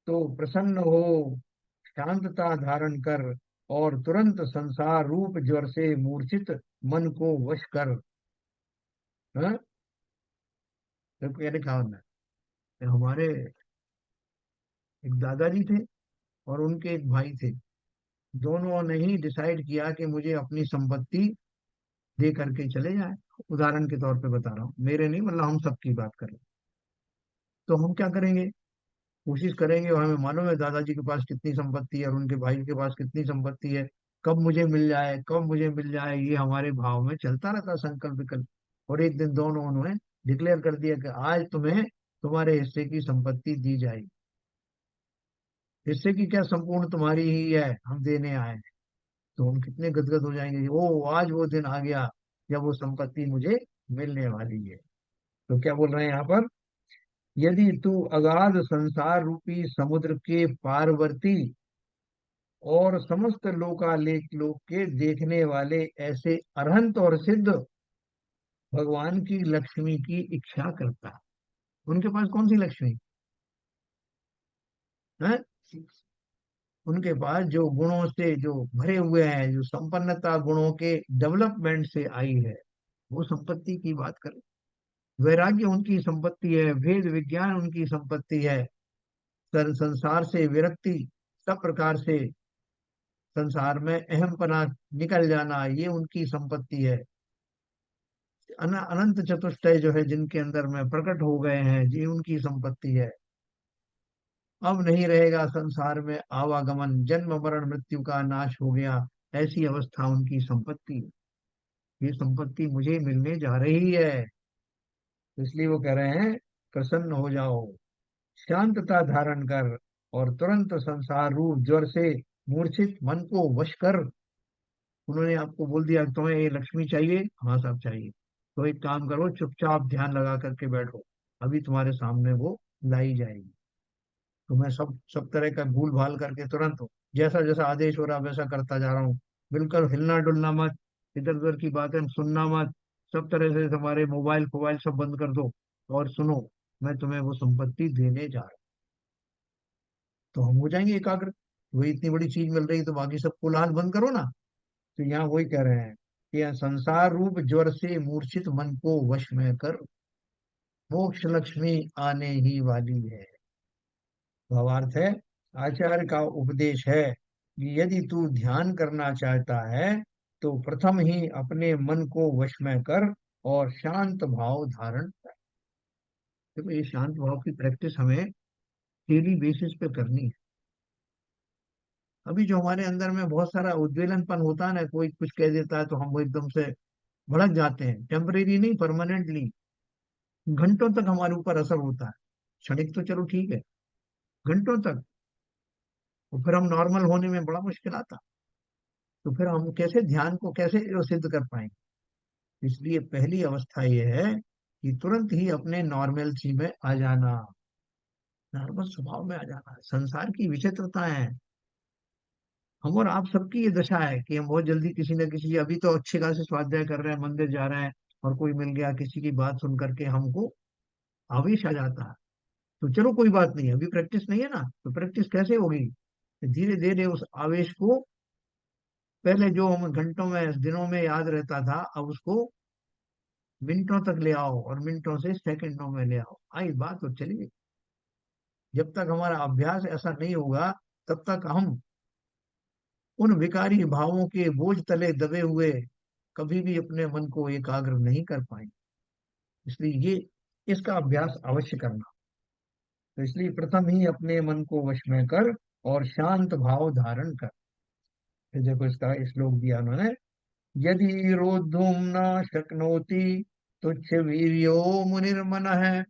Speaker 1: तो प्रसन्न हो, शांतता धारण कर और तुरंत संसार रूप ज्वर से मूर्छित मन को वश कर। हाँ? तो क्या लिखा उन्होंने। हमारे एक दादाजी थे और उनके एक भाई थे, दोनों ने ही डिसाइड किया कि मुझे अपनी संपत्ति दे करके चले जाए। उदाहरण के तौर पे बता रहा हूँ, मेरे नहीं, मतलब हम सबकी बात करें। तो हम क्या करेंगे, कोशिश करेंगे, और हमें मालूम है दादाजी के पास कितनी संपत्ति है और उनके भाई के पास कितनी संपत्ति है, कब मुझे मिल जाए, कब मुझे मिल जाए, ये हमारे भाव में चलता रहता है, संकल्प विकल्प। और एक दिन दोनों उन्होंने डिक्लेयर कर दिया कि आज तुम्हें तुम्हारे हिस्से की संपत्ति दी जाएगी। हिस्से की क्या, संपूर्ण तुम्हारी ही है, हम देने आए हैं। तो हम कितने गदगद हो जाएंगे, ओ आज वो दिन आ गया जब वो संपत्ति मुझे मिलने वाली है। तो क्या बोल रहे हैं यहाँ पर, यदि तू अगाध संसार रूपी समुद्र के पारवर्ती और समस्त लोकालेख लोक के देखने वाले ऐसे अरहंत और सिद्ध भगवान की लक्ष्मी की इच्छा करता है। उनके पास कौन सी लक्ष्मी है, उनके पास जो गुणों से जो भरे हुए हैं, जो संपन्नता गुणों के डेवलपमेंट से आई है, वो संपत्ति की बात करें। वैराग्य उनकी संपत्ति है, वेद विज्ञान उनकी संपत्ति है, संसार से विरक्ति, सब प्रकार से संसार में अहमपना निकल जाना, ये उनकी संपत्ति है। अनंत चतुष्टय जो है जिनके अंदर में प्रकट हो गए हैं, ये उनकी संपत्ति है। अब नहीं रहेगा संसार में आवागमन, जन्म मरण मृत्यु का नाश हो गया, ऐसी अवस्था उनकी संपत्ति है। ये संपत्ति मुझे मिलने जा रही है, तो इसलिए वो कह रहे हैं प्रसन्न हो जाओ, शांतता धारण कर और तुरंत संसार रूप ज्वर से मूर्छित मन को वश कर। उन्होंने आपको बोल दिया कि तुम्हें ये लक्ष्मी चाहिए, हाँ सब चाहिए, तो एक काम करो, चुपचाप ध्यान लगा करके बैठो, अभी तुम्हारे सामने वो लाई जाएगी। तो मैं सब सब तरह का भूल भाल करके तुरंत हो, जैसा जैसा आदेश हो रहा वैसा करता जा रहा हूँ। बिल्कुल हिलना डुलना मत, इधर उधर की बातें सुनना मत, सब तरह से हमारे मोबाइल फोबाइल सब बंद कर दो और सुनो, मैं तुम्हें वो संपत्ति देने जा रहा हूँ। तो हम हो जाएंगे एकाग्र। वही इतनी बड़ी चीज मिल रही तो बाकी सब कोलाहल बंद करो ना। तो यहाँ वही कह रहे हैं कि यह संसार रूप ज्वर से मूर्छित मन को वश में कर, मोक्ष लक्ष्मी आने ही वाली है। भावार्थ है, आचार्य का उपदेश है कि यदि तू ध्यान करना चाहता है तो प्रथम ही अपने मन को वश में कर और शांत भाव धारण कर। देखो ये शांत भाव की प्रैक्टिस हमें डेली बेसिस पे करनी है। अभी जो हमारे अंदर में बहुत सारा उद्वेलनपन होता है ना, कोई कुछ कह देता है तो हम वो एकदम से भड़क जाते हैं, टेम्परेरी नहीं परमानेंटली, घंटों तक हमारे ऊपर असर होता है। क्षणिक तो चलो ठीक है, घंटों तक, तो फिर हम नॉर्मल होने में बड़ा मुश्किल आता। तो फिर हम कैसे ध्यान को कैसे सिद्ध कर पाएंगे। इसलिए पहली अवस्था यह है कि तुरंत ही अपने नॉर्मलसी में आ जाना, नॉर्मल स्वभाव में आ जाना। संसार की विचित्रता है, हम और आप सबकी ये दशा है कि हम बहुत जल्दी किसी न किसी, अभी तो अच्छे खासे स्वाध्याय कर रहे हैं, मंदिर जा रहे हैं, और कोई मिल गया किसी की बात सुन करके हमको आवेश आ जाता है। तो चलो कोई बात नहीं, अभी प्रैक्टिस नहीं है ना, तो प्रैक्टिस कैसे होगी, धीरे धीरे उस आवेश को, पहले जो हम घंटों में दिनों में याद रहता था, अब उसको मिनटों तक ले आओ और मिनटों से सेकंडों में ले आओ, आई बात तो चलिए। जब तक हमारा अभ्यास ऐसा नहीं होगा तब तक हम उन विकारी भावों के बोझ तले दबे हुए कभी भी अपने मन को एकाग्र नहीं कर पाएंगे। इसलिए ये इसका अभ्यास अवश्य करना। तो इसलिए प्रथम ही अपने मन को वश में कर और शांत भाव धारण कर। फिर देखो इसका श्लोक दिया उन्होंने, यदि रोद्धुम न शक्नोति तुच्छ वीर्यो मुनिर्मन है।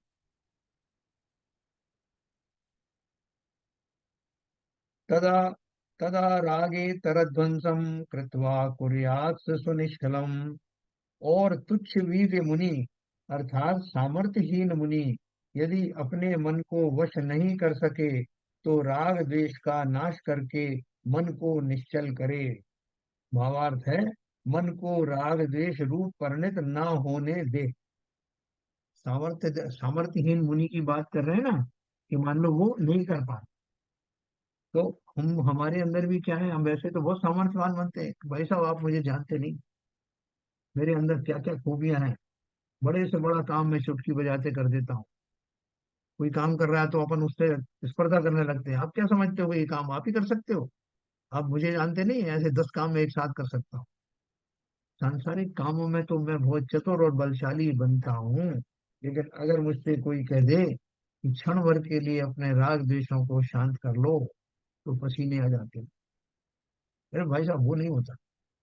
Speaker 1: तदा तदा रागे तरध्वंसम कृत्वा कुर्यात् सुनिष्कलम। और तुच्छ वीर्य मुनि अर्थात सामर्थ्यहीन मुनि यदि अपने मन को वश नहीं कर सके तो राग द्वेष का नाश करके मन को निश्चल करे। भावार्थ है, मन को राग द्वेष रूप परिणत ना होने दे। सामर्थ्यहीन मुनि की बात कर रहे हैं ना, कि मान लो वो नहीं कर पा, तो हम हमारे अंदर भी क्या है, हम वैसे तो बहुत सामर्थ्यवान बनते हैं, भाई साहब आप मुझे जानते नहीं, मेरे अंदर क्या क्या खूबियां हैं, बड़े से बड़ा काम मैं चुटकी बजाते कर देता हूँ। कोई काम कर रहा है तो अपन उससे स्पर्धा करने लगते हैं, आप क्या समझते हो ये काम आप ही कर सकते हो, आप मुझे जानते नहीं, ऐसे 10 काम मैं एक साथ कर सकता हूँ। सांसारिक कामों में तो मैं बहुत चतुर और बलशाली बनता हूँ, लेकिन अगर मुझसे कोई कह दे कि क्षण भर के लिए अपने राग द्वेषों को शांत कर लो, तो पसीने आ जाते हैं। अरे भाई साहब वो नहीं होता।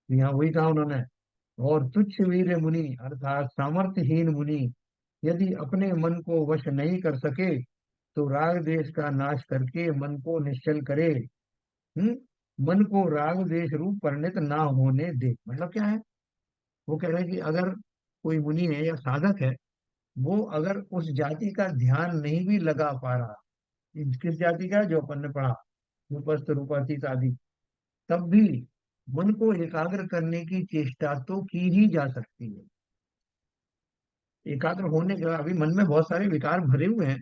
Speaker 1: यहाँ वही कहा उन्होंने, और तुच्छ वीर मुनि अर्थात सामर्थ्यहीन मुनि यदि अपने मन को वश नहीं कर सके तो राग द्वेष का नाश करके मन को निश्चल करे। हम्म मन को राग द्वेष रूप परिणत ना होने दे, मतलब क्या है, वो कह रहे हैं कि अगर कोई मुनि है या साधक है, वो अगर उस जाति का ध्यान नहीं भी लगा पा रहा, किस जाति का, जो अपन ने पढ़ा, रूपस्थ रूपातीत आदि, तब भी मन को एकाग्र करने की चेष्टा तो की ही जा सकती है। एकाग्र होने के बाद, अभी मन में बहुत सारे विकार भरे हुए हैं,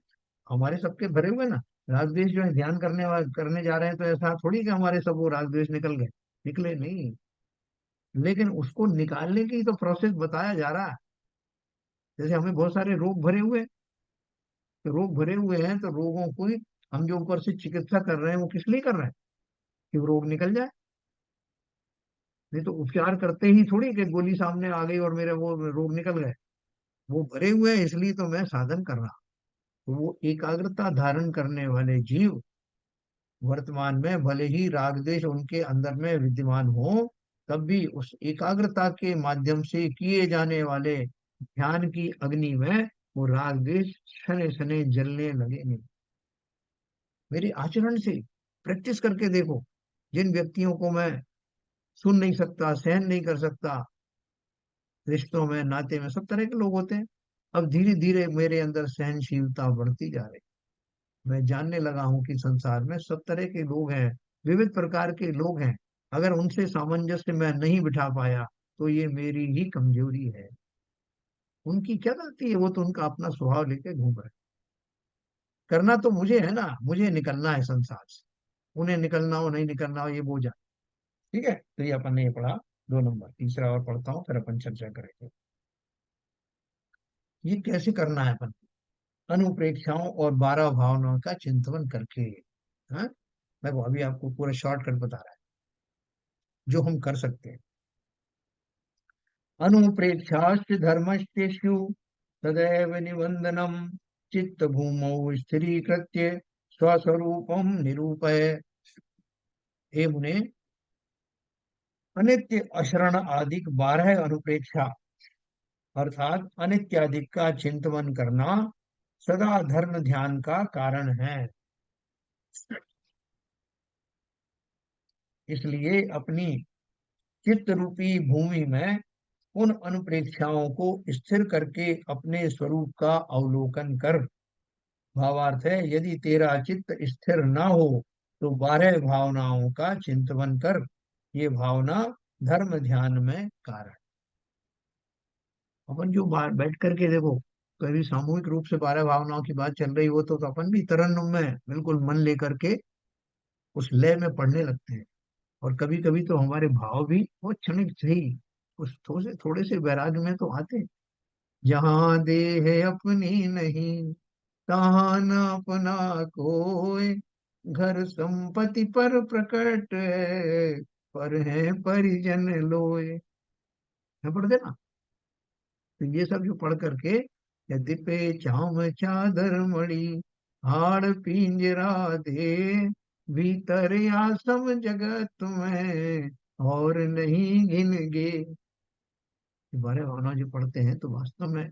Speaker 1: हमारे सबके भरे हुए हैं ना, राग द्वेष जो है, ध्यान करने जा रहे हैं तो ऐसा थोड़ी कि हमारे सब वो राग द्वेष निकल गए, निकले नहीं, लेकिन उसको निकालने की तो प्रोसेस बताया जा रहा है। जैसे हमें बहुत सारे रोग भरे हुए हैं, तो रोग भरे हुए हैं तो रोगों को हम जो ऊपर से चिकित्सा कर रहे हैं वो किस लिए कर रहे हैं, कि वो रोग निकल जाए। नहीं तो उपचार करते ही थोड़ी कि गोली सामने आ गई और मेरे वो रोग निकल गए, वो भरे हुए हैं, इसलिए तो मैं साधन कर रहा हूं। तो वो एकाग्रता धारण करने वाले जीव वर्तमान में भले ही राग द्वेष उनके अंदर में विद्यमान हो, तब भी उस एकाग्रता के माध्यम से किए जाने वाले ध्यान की अग्नि में वो राग द्वेष शने शने जलने लगेंगे। मेरे आचरण से। प्रैक्टिस करके देखो, जिन व्यक्तियों को मैं सुन नहीं सकता, सहन नहीं कर सकता, रिश्तों में, नाते में, सब तरह के लोग होते हैं। अब धीरे धीरे मेरे अंदर सहनशीलता बढ़ती जा रही। मैं जानने लगा हूं कि संसार में सब तरह के लोग हैं, विविध प्रकार के लोग हैं। अगर उनसे सामंजस्य मैं नहीं बिठा पाया तो ये मेरी ही कमजोरी है। उनकी क्या गलती है? वो तो उनका अपना स्वभाव लेके घूम रहे हैं। करना तो मुझे है ना, मुझे निकलना है संसार से। उन्हें निकलना हो नहीं निकलना हो ये वो जाने। ठीक है, तो ये अपन ने ये पढ़ा। 2 नंबर, तीसरा और पढ़ता हूँ फिर अपन चर्चा करेंगे। ये कैसे करना है अपन? अनुप्रेक्षाओं और 12 भावनाओं का चिंतन करके। हाँ, मैं वो अभी आपको पूरा शॉर्टकट बता रहा है जो हम कर सकते हैं। अनुप्रेक्षाश्च धर्मस्तेषु सदैव निबंधनम चित्त भूमौ स्थिरीकृत्य स्वस्वरूपम निरूपय। हे मुने, अनित्य, अशरण आदि 12 अनुप्रेक्षा अर्थात अनित्य आदि का चिंतन करना सदा धर्म ध्यान का कारण है। इसलिए अपनी चित्त रूपी भूमि में उन अनुप्रेक्षाओं को स्थिर करके अपने स्वरूप का अवलोकन कर। भावार्थ है, यदि तेरा चित्त स्थिर ना हो तो 12 भावनाओं का चिंतन कर। ये भावना धर्म ध्यान में कारण। अपन जो बैठ करके देखो, कभी सामूहिक रूप से 12 भावनाओं की बात चल रही हो तो अपन भी तरन्नुम में बिल्कुल मन लेकर के उस लय में पढ़ने लगते हैं। और कभी कभी तो हमारे भाव भी वो क्षणिक सही उस थोड़े से वैराग्य में तो आते हैं। जहाँ देह अपनी नहीं, तहाँ न अपना कोय, घर संपत्ति पर प्रकट है, पर है परिजन लोय। है पढ़ते ना? तो ये सब जो पढ़ करके, यदि पे छाँव चादर मणि, हाड़ पिंजरा दे, भीतर आसम जगत में और नहीं गिनगे। ये 12 भावना जो पढ़ते हैं तो वास्तव में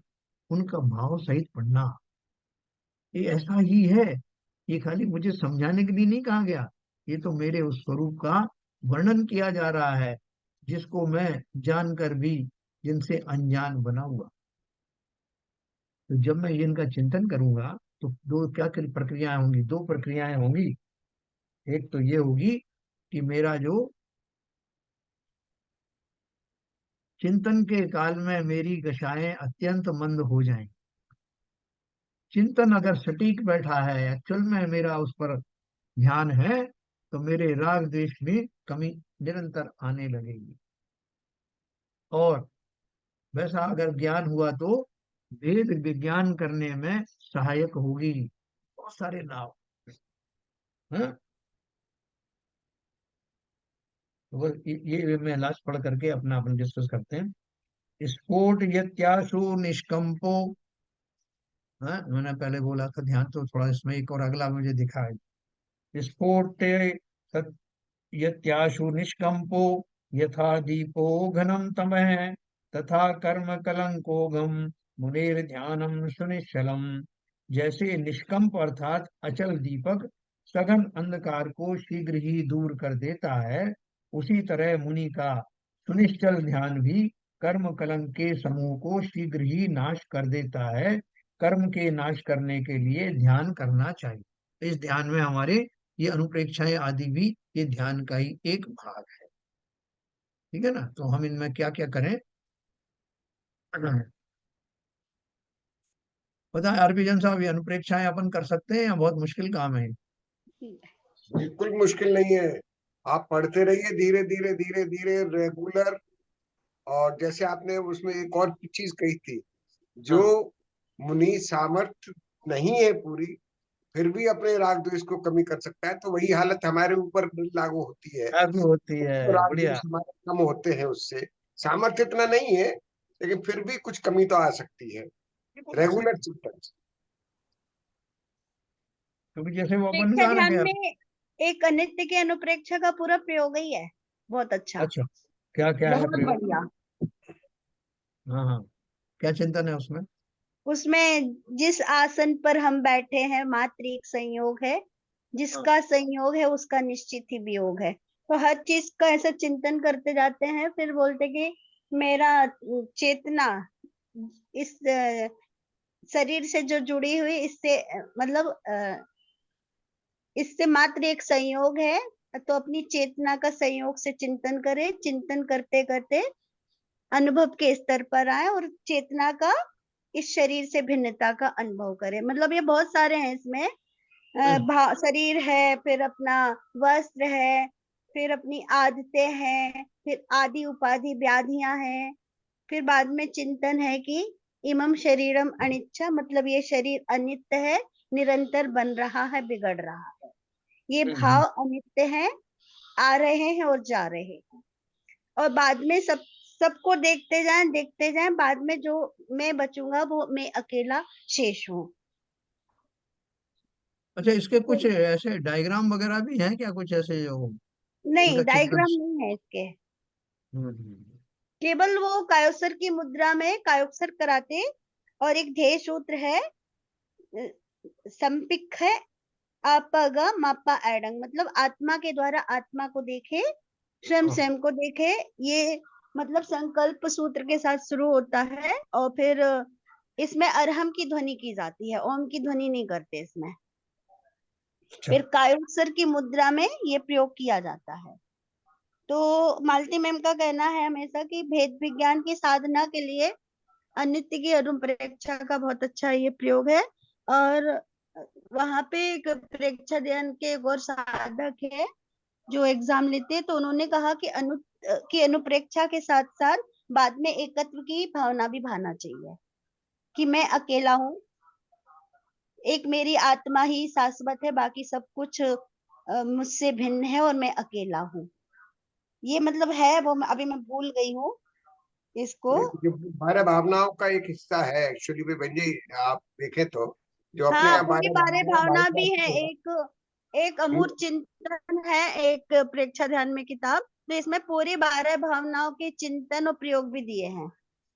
Speaker 1: उनका भाव सहित पढ़ना, ये ऐसा ही है। ये खाली मुझे समझाने के लिए नहीं कहा गया, ये तो मेरे उस स्वरूप का वर्णन किया जा रहा है, जिसको मैं जानकर भी जिनसे अनजान बना हुआ। तो जब मैं इनका चिंतन करूंगा तो दो क्या प्रक्रियाएं होंगी, 2 प्रक्रियाएं होंगी। एक तो ये होगी कि मेरा जो चिंतन के काल में मेरी दशाएं अत्यंत मंद हो जाएंगी। चिंतन अगर सटीक बैठा है, एक्चुअल में मेरा उस पर ध्यान है, तो मेरे राग द्वेष में कमी निरंतर आने लगेगी। और वैसा अगर ज्ञान हुआ तो वेद विज्ञान करने में सहायक होगी। बहुत सारे लाभ हैं। तो ये मैं लास्ट पढ़ करके अपना अपन डिस्कस करते हैं। स्फोट यत्याशु निष्कंपो। हाँ, मैंने पहले बोला था ध्यान, तो थोड़ा इसमें एक और अगला मुझे दिखा है। स्फोट यत्याशु निष्कंपो, यथा दीपो घनम तमः, तथा कर्म कलंकोगम मुनेर ध्यानम सुनिश्चलम। जैसे निष्कंप अर्थात अचल दीपक सघन अंधकार को शीघ्र ही दूर कर देता है, उसी तरह मुनि का सुनिश्चल ध्यान भी कर्म कलंक के समूह को शीघ्र ही नाश कर देता है। कर्म के नाश करने के लिए ध्यान करना चाहिए। इस ध्यान में हमारे ये अनुप्रेक्षाएं आदि भी ये ध्यान का ही एक भाग है। ठीक है ना? तो हम इनमें क्या क्या करें? पता है आरपीजन साहब, ये अनुप्रेक्षाएं अपन कर सकते हैं या बहुत मुश्किल काम है?
Speaker 2: बिल्कुल मुश्किल नहीं है। आप पढ़ते रहिए, धीरे धीरे धीरे धीरे रेगुलर। और जैसे आपने उसमें एक और चीज कही थी, जो
Speaker 1: हाँ,
Speaker 2: मुनि सामर्थ्य नहीं है पूरी, फिर भी अपने राग द्वेष को कमी कर सकता है, तो वही हालत हमारे ऊपर लागू होती है।
Speaker 1: लागू होती है।
Speaker 2: तो राग
Speaker 1: बढ़िया।
Speaker 2: द्वेष हमारे कम होते हैं उससे। सामर्थ्य इतना नहीं है, लेकिन फिर भी कुछ कमी तो आ सकती है
Speaker 1: बिल्कुल आ
Speaker 2: रेगुलर
Speaker 1: सकती है,
Speaker 2: चिंतन से।
Speaker 1: क्योंकि जैसे वो अपन
Speaker 3: प्रेक्षा
Speaker 1: गा रहे
Speaker 3: ध्यान
Speaker 1: हैं।
Speaker 3: में एक अनित्य के अनुप्रेक्षा का पूरा प्रयोग ही है। बहुत अच्छा,
Speaker 1: अच्छा, क्या क्या है
Speaker 3: बहुत
Speaker 1: प्रयोग?
Speaker 3: बढ़िया।
Speaker 1: हाँ हाँ, क्या चिंतन है उसमें?
Speaker 3: उसमें जिस आसन पर हम बैठे हैं मात्र एक संयोग है, जिसका संयोग है उसका निश्चित ही वियोग है। तो हर चीज का ऐसा चिंतन करते जाते हैं, फिर बोलते कि मेरा चेतना इस शरीर से जो जुड़ी हुई, इससे मतलब इससे मात्र एक संयोग है। तो अपनी चेतना का संयोग से चिंतन करें, चिंतन करते करते अनुभव के स्तर पर आए और चेतना का इस शरीर से भिन्नता का अनुभव करें। मतलब ये बहुत सारे हैं इसमें। शरीर है, फिर अपना वस्त्र है, फिर अपनी आदतें हैं, फिर आदि उपाधि व्याधियां हैं, फिर बाद में चिंतन है कि इमम शरीरम अनिच्छा, मतलब ये शरीर अनित्य है, निरंतर बन रहा है, बिगड़ रहा है। ये भाव अनित्य है, आ रहे हैं और जा रहे हैं। और बाद में सबको देखते जाएं, बाद में जो मैं बचूंगा वो मैं अकेला शेष हूँ।
Speaker 1: अच्छा, इसके
Speaker 3: तो
Speaker 1: कुछ ऐसे डायग्राम वगैरह भी हैं क्या, कुछ ऐसे जो
Speaker 3: नहीं,
Speaker 1: इनका चित्रण?
Speaker 3: डायग्राम नहीं है इसके।
Speaker 1: हम्म।
Speaker 3: केवल वो कायोत्सर की मुद्रा में कायोत्सर कराते, और एक ध्येय सूत्र है, संपिक है, अपग मापा एडंग, मतलब आत्मा के द्वारा आत्मा को देखे, स्वयं
Speaker 1: हाँ।
Speaker 3: स्वयं को देखे। ये मतलब संकल्प सूत्र के साथ शुरू होता है, और फिर इसमें अरहम की ध्वनि की जाती है, ओम की ध्वनि नहीं करते इसमें।
Speaker 1: अच्छा।
Speaker 3: फिर कायोत्सर की मुद्रा में ये प्रयोग किया जाता है। तो मालती मैम का कहना है हमेशा कि भेद विज्ञान की साधना के लिए अनित्य की अनुप्रेक्षा का बहुत अच्छा ये प्रयोग है। और वहां पे एक प्रेक्षा ध्यान के एक और साधक है जो एग्जाम लेते हैं, तो उन्होंने कहा कि अनुप्रेक्षा के साथ साथ बाद में एकत्व की भावना भी भाना चाहिए, कि मैं अकेला हूँ, एक मेरी आत्मा ही शाश्वत है, बाकी सब कुछ मुझसे भिन्न है और मैं अकेला हूँ। ये मतलब है वो, अभी मैं भूल गई हूँ इसको।
Speaker 2: ये बारह भावनाओं का एक हिस्सा है एक्चुअली में जी। आप देखें तो जो अपने
Speaker 3: हाँ,
Speaker 2: यहाँ
Speaker 3: पूरी
Speaker 2: बारह
Speaker 3: बारह
Speaker 2: भावनाएं
Speaker 3: भावना भी है।
Speaker 2: बाईस।
Speaker 3: एक एक अमूर्त चिंतन है, एक प्रेक्षा ध्यान में किताब, तो इसमें पूरी 12 भावनाओं के चिंतन और प्रयोग भी दिए हैं।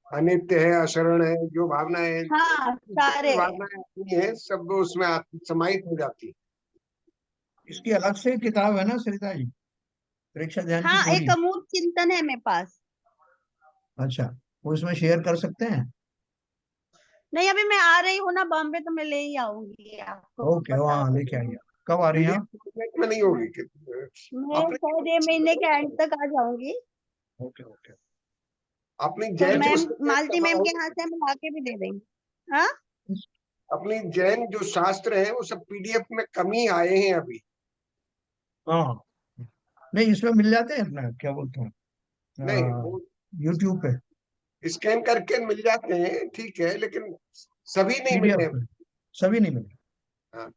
Speaker 2: अनित्य है, अशरण है, जो भावनाएं
Speaker 3: हाँ,
Speaker 2: जितनी
Speaker 3: सारे।
Speaker 2: भावनाएं आती हैं सब उसमें समाहित हो जाती
Speaker 1: इसकी अलग से किताब है ना सरिता जी, परीक्षा ध्यान की
Speaker 3: हाँ, एक
Speaker 1: पूरी?
Speaker 3: अमूर्त चिंतन है मेरे पास।
Speaker 1: अच्छा, वो इसमें शेयर कर सकते हैं?
Speaker 3: नहीं, अभी मैं आ रही हूँ ना बॉम्बे, तो मैं ले ही आऊंगी, आपको
Speaker 1: ओके,
Speaker 3: बता
Speaker 1: वहाँ
Speaker 3: तो
Speaker 1: लेके
Speaker 3: रही
Speaker 1: आइए।
Speaker 3: हूँ।
Speaker 1: कब आ
Speaker 2: है।
Speaker 1: रही हैं
Speaker 2: ये
Speaker 1: आप?
Speaker 2: फॉर्मेट में नहीं होगी कि
Speaker 3: मैं
Speaker 2: अपने
Speaker 3: शायद ये महीने के एंड तक आ जाऊंगी।
Speaker 1: Okay okay.
Speaker 2: अपनी
Speaker 3: तो
Speaker 2: जैन
Speaker 3: मैम,
Speaker 2: पुस्तकें
Speaker 3: मालती मैम
Speaker 2: समाओ।
Speaker 3: के यहाँ से मैं लाके भी दे देंगी। हाँ,
Speaker 2: अपनी जैन जो शास्त्र हैं वो सब पीडीएफ में कम ही आए हैं अभी।
Speaker 1: हाँ, नहीं इसमें मिल जाते हैं अपना, क्या बोलते हैं,
Speaker 2: नहीं, वो
Speaker 1: यूट्यूब पे
Speaker 2: स्कैन करके मिल जाते हैं, ठीक है, लेकिन सभी नहीं मिल
Speaker 1: पीडीएफ
Speaker 2: रहे।
Speaker 1: पे सभी नहीं मिले।
Speaker 2: हाँ।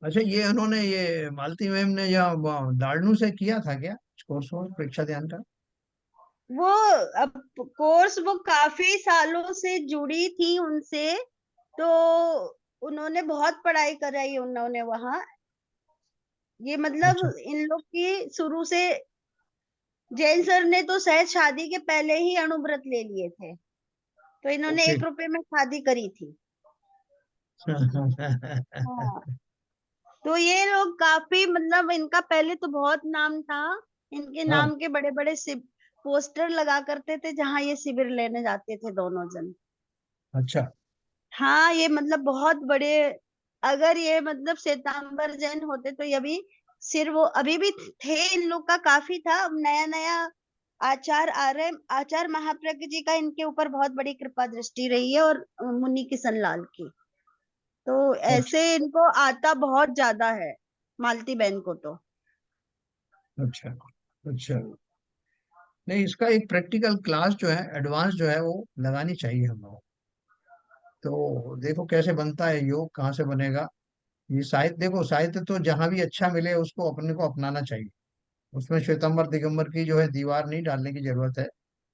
Speaker 1: अच्छा, ये उन्होंने, ये मालती मैम ने या दाड़नू से किया था क्या कोर्स वोर्स परीक्षा ध्यान का?
Speaker 3: वो अब कोर्स वो काफी सालों से जुड़ी थी उनसे, तो उन्होंने बहुत पढ़ाई कराई उन्होंने वहां। ये मतलब
Speaker 1: अच्छा।
Speaker 3: इन लोग की शुरू से, जैन सर ने तो शायद शादी के पहले ही अणुव्रत ले लिए थे, तो इन्होंने
Speaker 1: ओके।
Speaker 3: 1 रुपए में शादी करी थी। हाँ, तो ये लोग काफी, मतलब इनका पहले तो बहुत नाम था। इनके
Speaker 1: हाँ।
Speaker 3: नाम के बड़े बड़े पोस्टर लगा करते थे जहां ये शिविर लेने जाते थे दोनों जन।
Speaker 1: अच्छा।
Speaker 3: हाँ, ये मतलब बहुत बड़े, अगर ये मतलब श्वेतांबर जैन होते तो ये अभी सिर्फ वो अभी भी थे, इन लोग का काफी था। अब नया नया आचार आ रहे, आचार महाप्रज्ञ जी का इनके ऊपर बहुत बड़ी कृपा दृष्टि रही है, और मुनि किशन लाल की। तो
Speaker 1: अच्छा।
Speaker 3: ऐसे इनको आता बहुत ज्यादा है, मालती बहन को तो।
Speaker 1: अच्छा। अच्छा। नहीं, इसका एक प्रैक्टिकल क्लास जो है, एडवांस जो है, वो लगानी चाहिए हम लोग। तो देखो कैसे बनता है योग, कहाँ से बनेगा। ये साहित्य, देखो साहित्य तो जहां भी अच्छा मिले उसको अपने को अपनाना चाहिए। उसमें श्वेतंबर दिगंबर की जो है दीवार नहीं डालने की जरूरत है,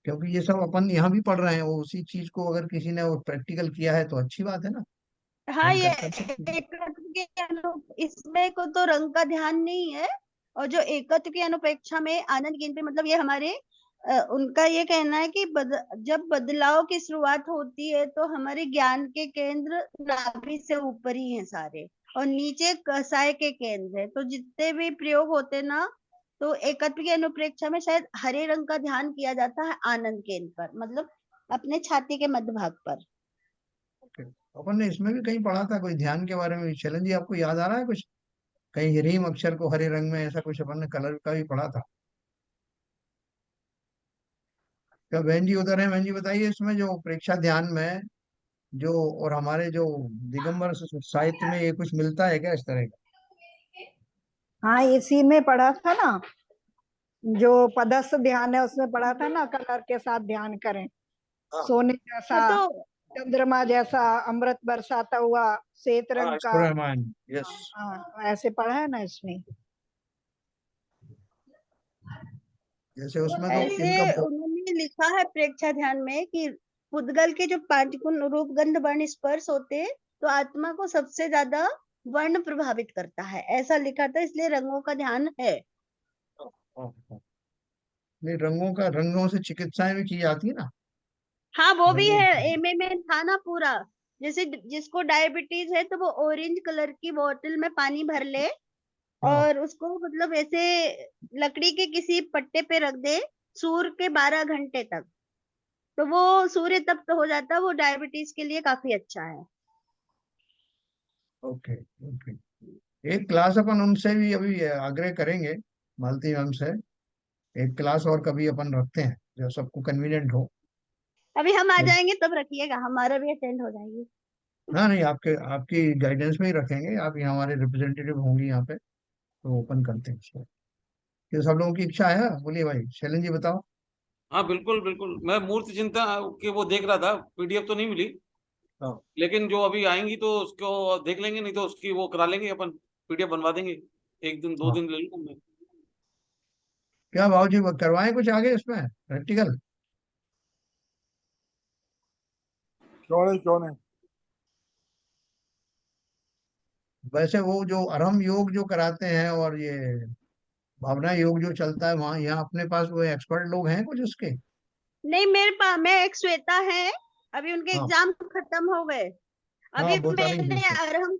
Speaker 1: क्योंकि ये सब अपन यहाँ भी पढ़ रहे हैं, वो उसी चीज को अगर किसी ने वो प्रैक्टिकल किया है तो अच्छी बात है ना,
Speaker 3: हाँ,
Speaker 1: हम
Speaker 3: ये
Speaker 1: कर सकते हैं।
Speaker 3: एकत्व के इसमें को तो रंग का ध्यान नहीं है। और जो एकत्व की अनुपेक्षा में आनंद गिनती, मतलब ये हमारे उनका ये कहना है कि जब बदलाव की शुरुआत होती है तो हमारे ज्ञान के केंद्र नाभि से ऊपर ही हैं सारे। और नीचे कसाय के केंद्र है। तो जितने भी प्रयोग होते ना, तो एकत्व की अनुप्रेक्षा में शायद हरे रंग का ध्यान किया जाता है आनंद केंद्र पर, मतलब अपने छाती के मध्य भाग पर।
Speaker 1: ओके। अपन ने इसमें भी कहीं पढ़ा था कोई ध्यान के बारे में, शैलन जी आपको याद आ रहा है कुछ? कहीं रीम अक्षर को हरे रंग में, ऐसा कुछ अपन ने कलर का भी पढ़ा था क्या? बहन जी उधर है, बहन जी बताइए, इसमें जो प्रेक्षा ध्यान में जो, और हमारे जो दिगंबर साहित्य में ये कुछ मिलता है क्या इस तरह का?
Speaker 4: हाँ, इसी में पढ़ा था ना, जो पदस्थ ध्यान है उसमें पढ़ा था ना, कलर के साथ ध्यान करें,
Speaker 1: हाँ
Speaker 4: सोने जैसा,
Speaker 3: हाँ, तो
Speaker 4: चंद्रमा जैसा, अमृत बरसाता हुआ, श्वेत
Speaker 1: हाँ,
Speaker 4: रंग का।
Speaker 1: इसको रामायण, यस।
Speaker 4: हाँ, ऐसे पढ़ा है ना इसमें।
Speaker 1: जैसे उसमें तो
Speaker 3: ऐसे
Speaker 1: इनका
Speaker 3: उन्होंने लिखा है प्रेक्षा ध्यान में कि पुद्गल के जो पांच गुण रूप गंध वर्ण स्पर्श होते हैं, तो आत्मा को सबसे ज्यादा वर्ण प्रभावित करता है, ऐसा लिखा था, इसलिए रंगों का ध्यान है।
Speaker 1: हाँ, हाँ। नहीं, रंगों से चिकित्साएं भी की जाती है ना,
Speaker 3: हाँ, वो भी
Speaker 1: रंगों
Speaker 3: है,
Speaker 1: से।
Speaker 3: एमए में था ना पूरा। जैसे जिसको डायबिटीज है तो वो ऑरेंज कलर की बोतल में पानी भर ले,
Speaker 1: हाँ,
Speaker 3: और उसको मतलब ऐसे लकड़ी के किसी पट्टे पे रख दे सूर्य के 12 घंटे तक, तो वो सूर्य तप्त हो जाता है, वो डायबिटीज के लिए काफी अच्छा है।
Speaker 1: Okay, okay. एक क्लास अपन उनसे भी अभी आग्रह करेंगे, मालती मैम से। एक क्लास और कभी अपन रखते हैं जब सबको कन्वीनियंट हो।
Speaker 3: अभी हम आ
Speaker 1: तो
Speaker 3: जाएंगे तब रखिएगा, हमारा भी अटेंड हो जाएगी।
Speaker 1: हाँ, नहीं, आपके आपकी गाइडेंस में ही रखेंगे, आप यहाँ हमारे रिप्रेजेंटेटिव होंगी यहाँ पे, तो ओपन करते हैं इसको। ये सब लोगों की इच्छा है, बोलिए भाई, शैलन जी बताओ।
Speaker 5: हाँ बिल्कुल बिल्कुल, मैं मूर्ति चिंता के वो देख रहा था, पीडीएफ तो नहीं मिली,
Speaker 1: हाँ,
Speaker 5: लेकिन जो अभी आएंगी तो उसको देख लेंगे, नहीं तो उसकी वो करा लेंगे अपन, पीडीएफ बनवा देंगे, एक दिन दो
Speaker 1: हाँ।
Speaker 5: दिन ले लूंगा मैं।
Speaker 1: क्या भाव जी, करवाएं कुछ आगे इसमें प्रैक्टिकल?
Speaker 6: क्यों नहीं, क्यों नहीं।
Speaker 1: वैसे वो जो अरहम योग जो कराते हैं, और ये भावना योग जो चलता है वहाँ, यहाँ अपने पास वो एक्सपर्ट लोग हैं कुछ उसके?
Speaker 3: नहीं, मेरे पास मैं एक श्वेता है, अभी उनके
Speaker 1: हाँ,
Speaker 3: एग्जाम खत्म हो गए।
Speaker 1: हाँ,
Speaker 3: अभी
Speaker 1: बता रही थी
Speaker 3: मैंने
Speaker 1: उसको।
Speaker 3: अरहम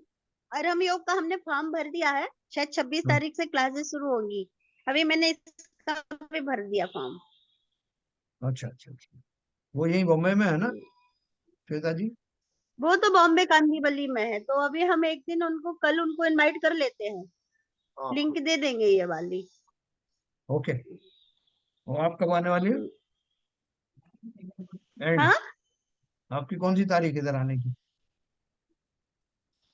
Speaker 3: अरहम योग का हमने फॉर्म भर दिया है, शायद 26
Speaker 1: हाँ,
Speaker 3: तारीख से क्लासेस शुरू होंगी। अभी मैंने इसका भी भर दिया फॉर्म।
Speaker 1: अच्छा, अच्छा, अच्छा। वो यही बॉम्बे में है ना, श्वेता जी?
Speaker 3: वो तो बॉम्बे कांदीवली में है, तो अभी हम एक दिन उनको, कल उनको इनवाइट कर लेते हैं,
Speaker 1: हाँ,
Speaker 3: लिंक दे देंगे ये वाली।
Speaker 1: ओके। और आप कब आने वाली है एंड?
Speaker 3: हाँ,
Speaker 1: आपकी कौन सी तारीख इधर आने की,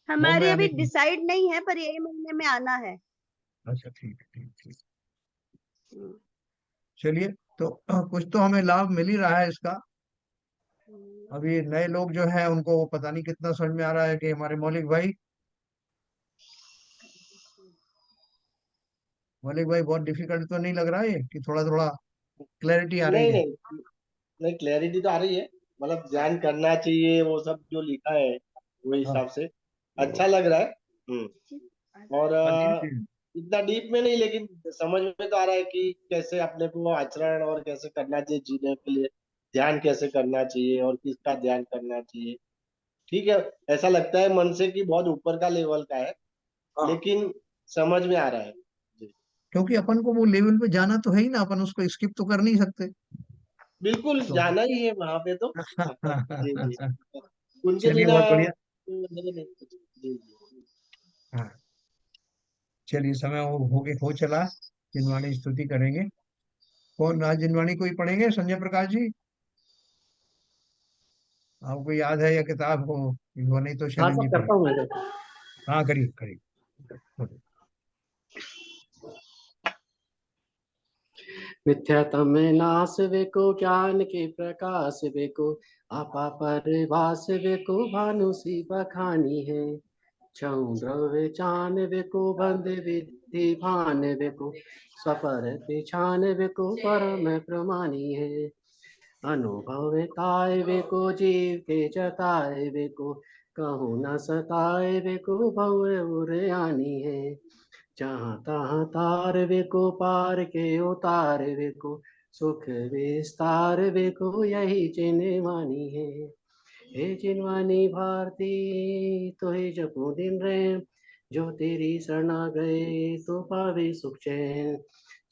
Speaker 1: बॉम्बे
Speaker 3: हमारी अभी
Speaker 1: आने की?
Speaker 3: डिसाइड नहीं है, पर यही महीने में आना है।
Speaker 1: अच्छा, ठीक है, ठीक ठीक। चलिए, तो कुछ तो हमें लाभ मिल ही रहा है इसका। अभी नए लोग जो हैं उनको पता नहीं कितना समझ में आ रहा है कि हमारे मौलिक भाई बहुत डिफिकल्ट तो नहीं लग रहा है, कि थोड़ा थोड़ा क्लैरिटी आ रही
Speaker 7: नहीं
Speaker 1: है?
Speaker 7: नहीं नहीं, क्लैरिटी तो आ रही है। मतलब ध्यान करना चाहिए, वो सब जो लिखा है वो
Speaker 1: हाँ,
Speaker 7: हिसाब से अच्छा लग रहा है। और
Speaker 1: हाँ जी, जी।
Speaker 7: इतना डीप में नहीं, लेकिन समझ में तो आ रहा है कि कैसे अपने को आचरण और कैसे करना चाहिए जीने के लिए, ध्यान कैसे करना चाहिए और किसका ध्यान करना चाहिए। ठीक है, ऐसा लगता है मन से कि बहुत ऊपर का लेवल का है,
Speaker 1: हाँ,
Speaker 7: लेकिन समझ में आ रहा है जी।
Speaker 1: क्योंकि अपन को वो लेवल पे जाना तो है ही ना, अपन उसको स्किप तो कर नहीं सकते।
Speaker 7: बिल्कुल
Speaker 1: तो
Speaker 7: जाना ही है वहां पे तो। जी जी, उनके
Speaker 1: चलिए,
Speaker 7: बिना
Speaker 1: बहुत बढ़िया।
Speaker 7: तो नहीं नहीं कुछ। जी जी।
Speaker 1: हाँ, चलिए, समय हो चला। जिनवाणी स्तुति करेंगे। कौन आज जिनवाणी कोई पढ़ेंगे, संजय प्रकाश जी? आपको याद है या किताब हो? वो नहीं तो
Speaker 7: हाँ
Speaker 1: शैलेंद्र
Speaker 7: सर,
Speaker 1: जी पढ़े।
Speaker 7: करता हूँ मैं तो।
Speaker 1: हाँ, करिए, करिए।
Speaker 8: मिथ्यातम नाश वेको ज्ञान के प्रकाश वेको आपा परिभाष वेको भानु सी बखानी है छऊ द्रव्य चान वेको बंद विधि भान वेको सपर पिछान वेको परम प्रमाणी है अनुभव ताय वेको जीव के जताए वेको कहूँ न सताए वेको भव उरयानी है जहाँ तहाँ तार वेको पार के उतार वेको सुख विस्तार वेको यही चिन्हवानी है हे चिन्हवानी भारती तो ही जपू दिन रैम जो तेरी शरण आ गए तो पावे सुख चैन।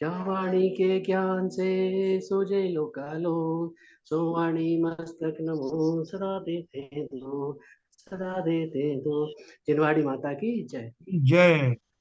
Speaker 8: जहाँ वाणी के ज्ञान से सूझे लोकालो, सो वाणी मस्तक नमो सदा देते दो, सदा देते दो। जिनवाड़ी माता की जय।
Speaker 1: जय।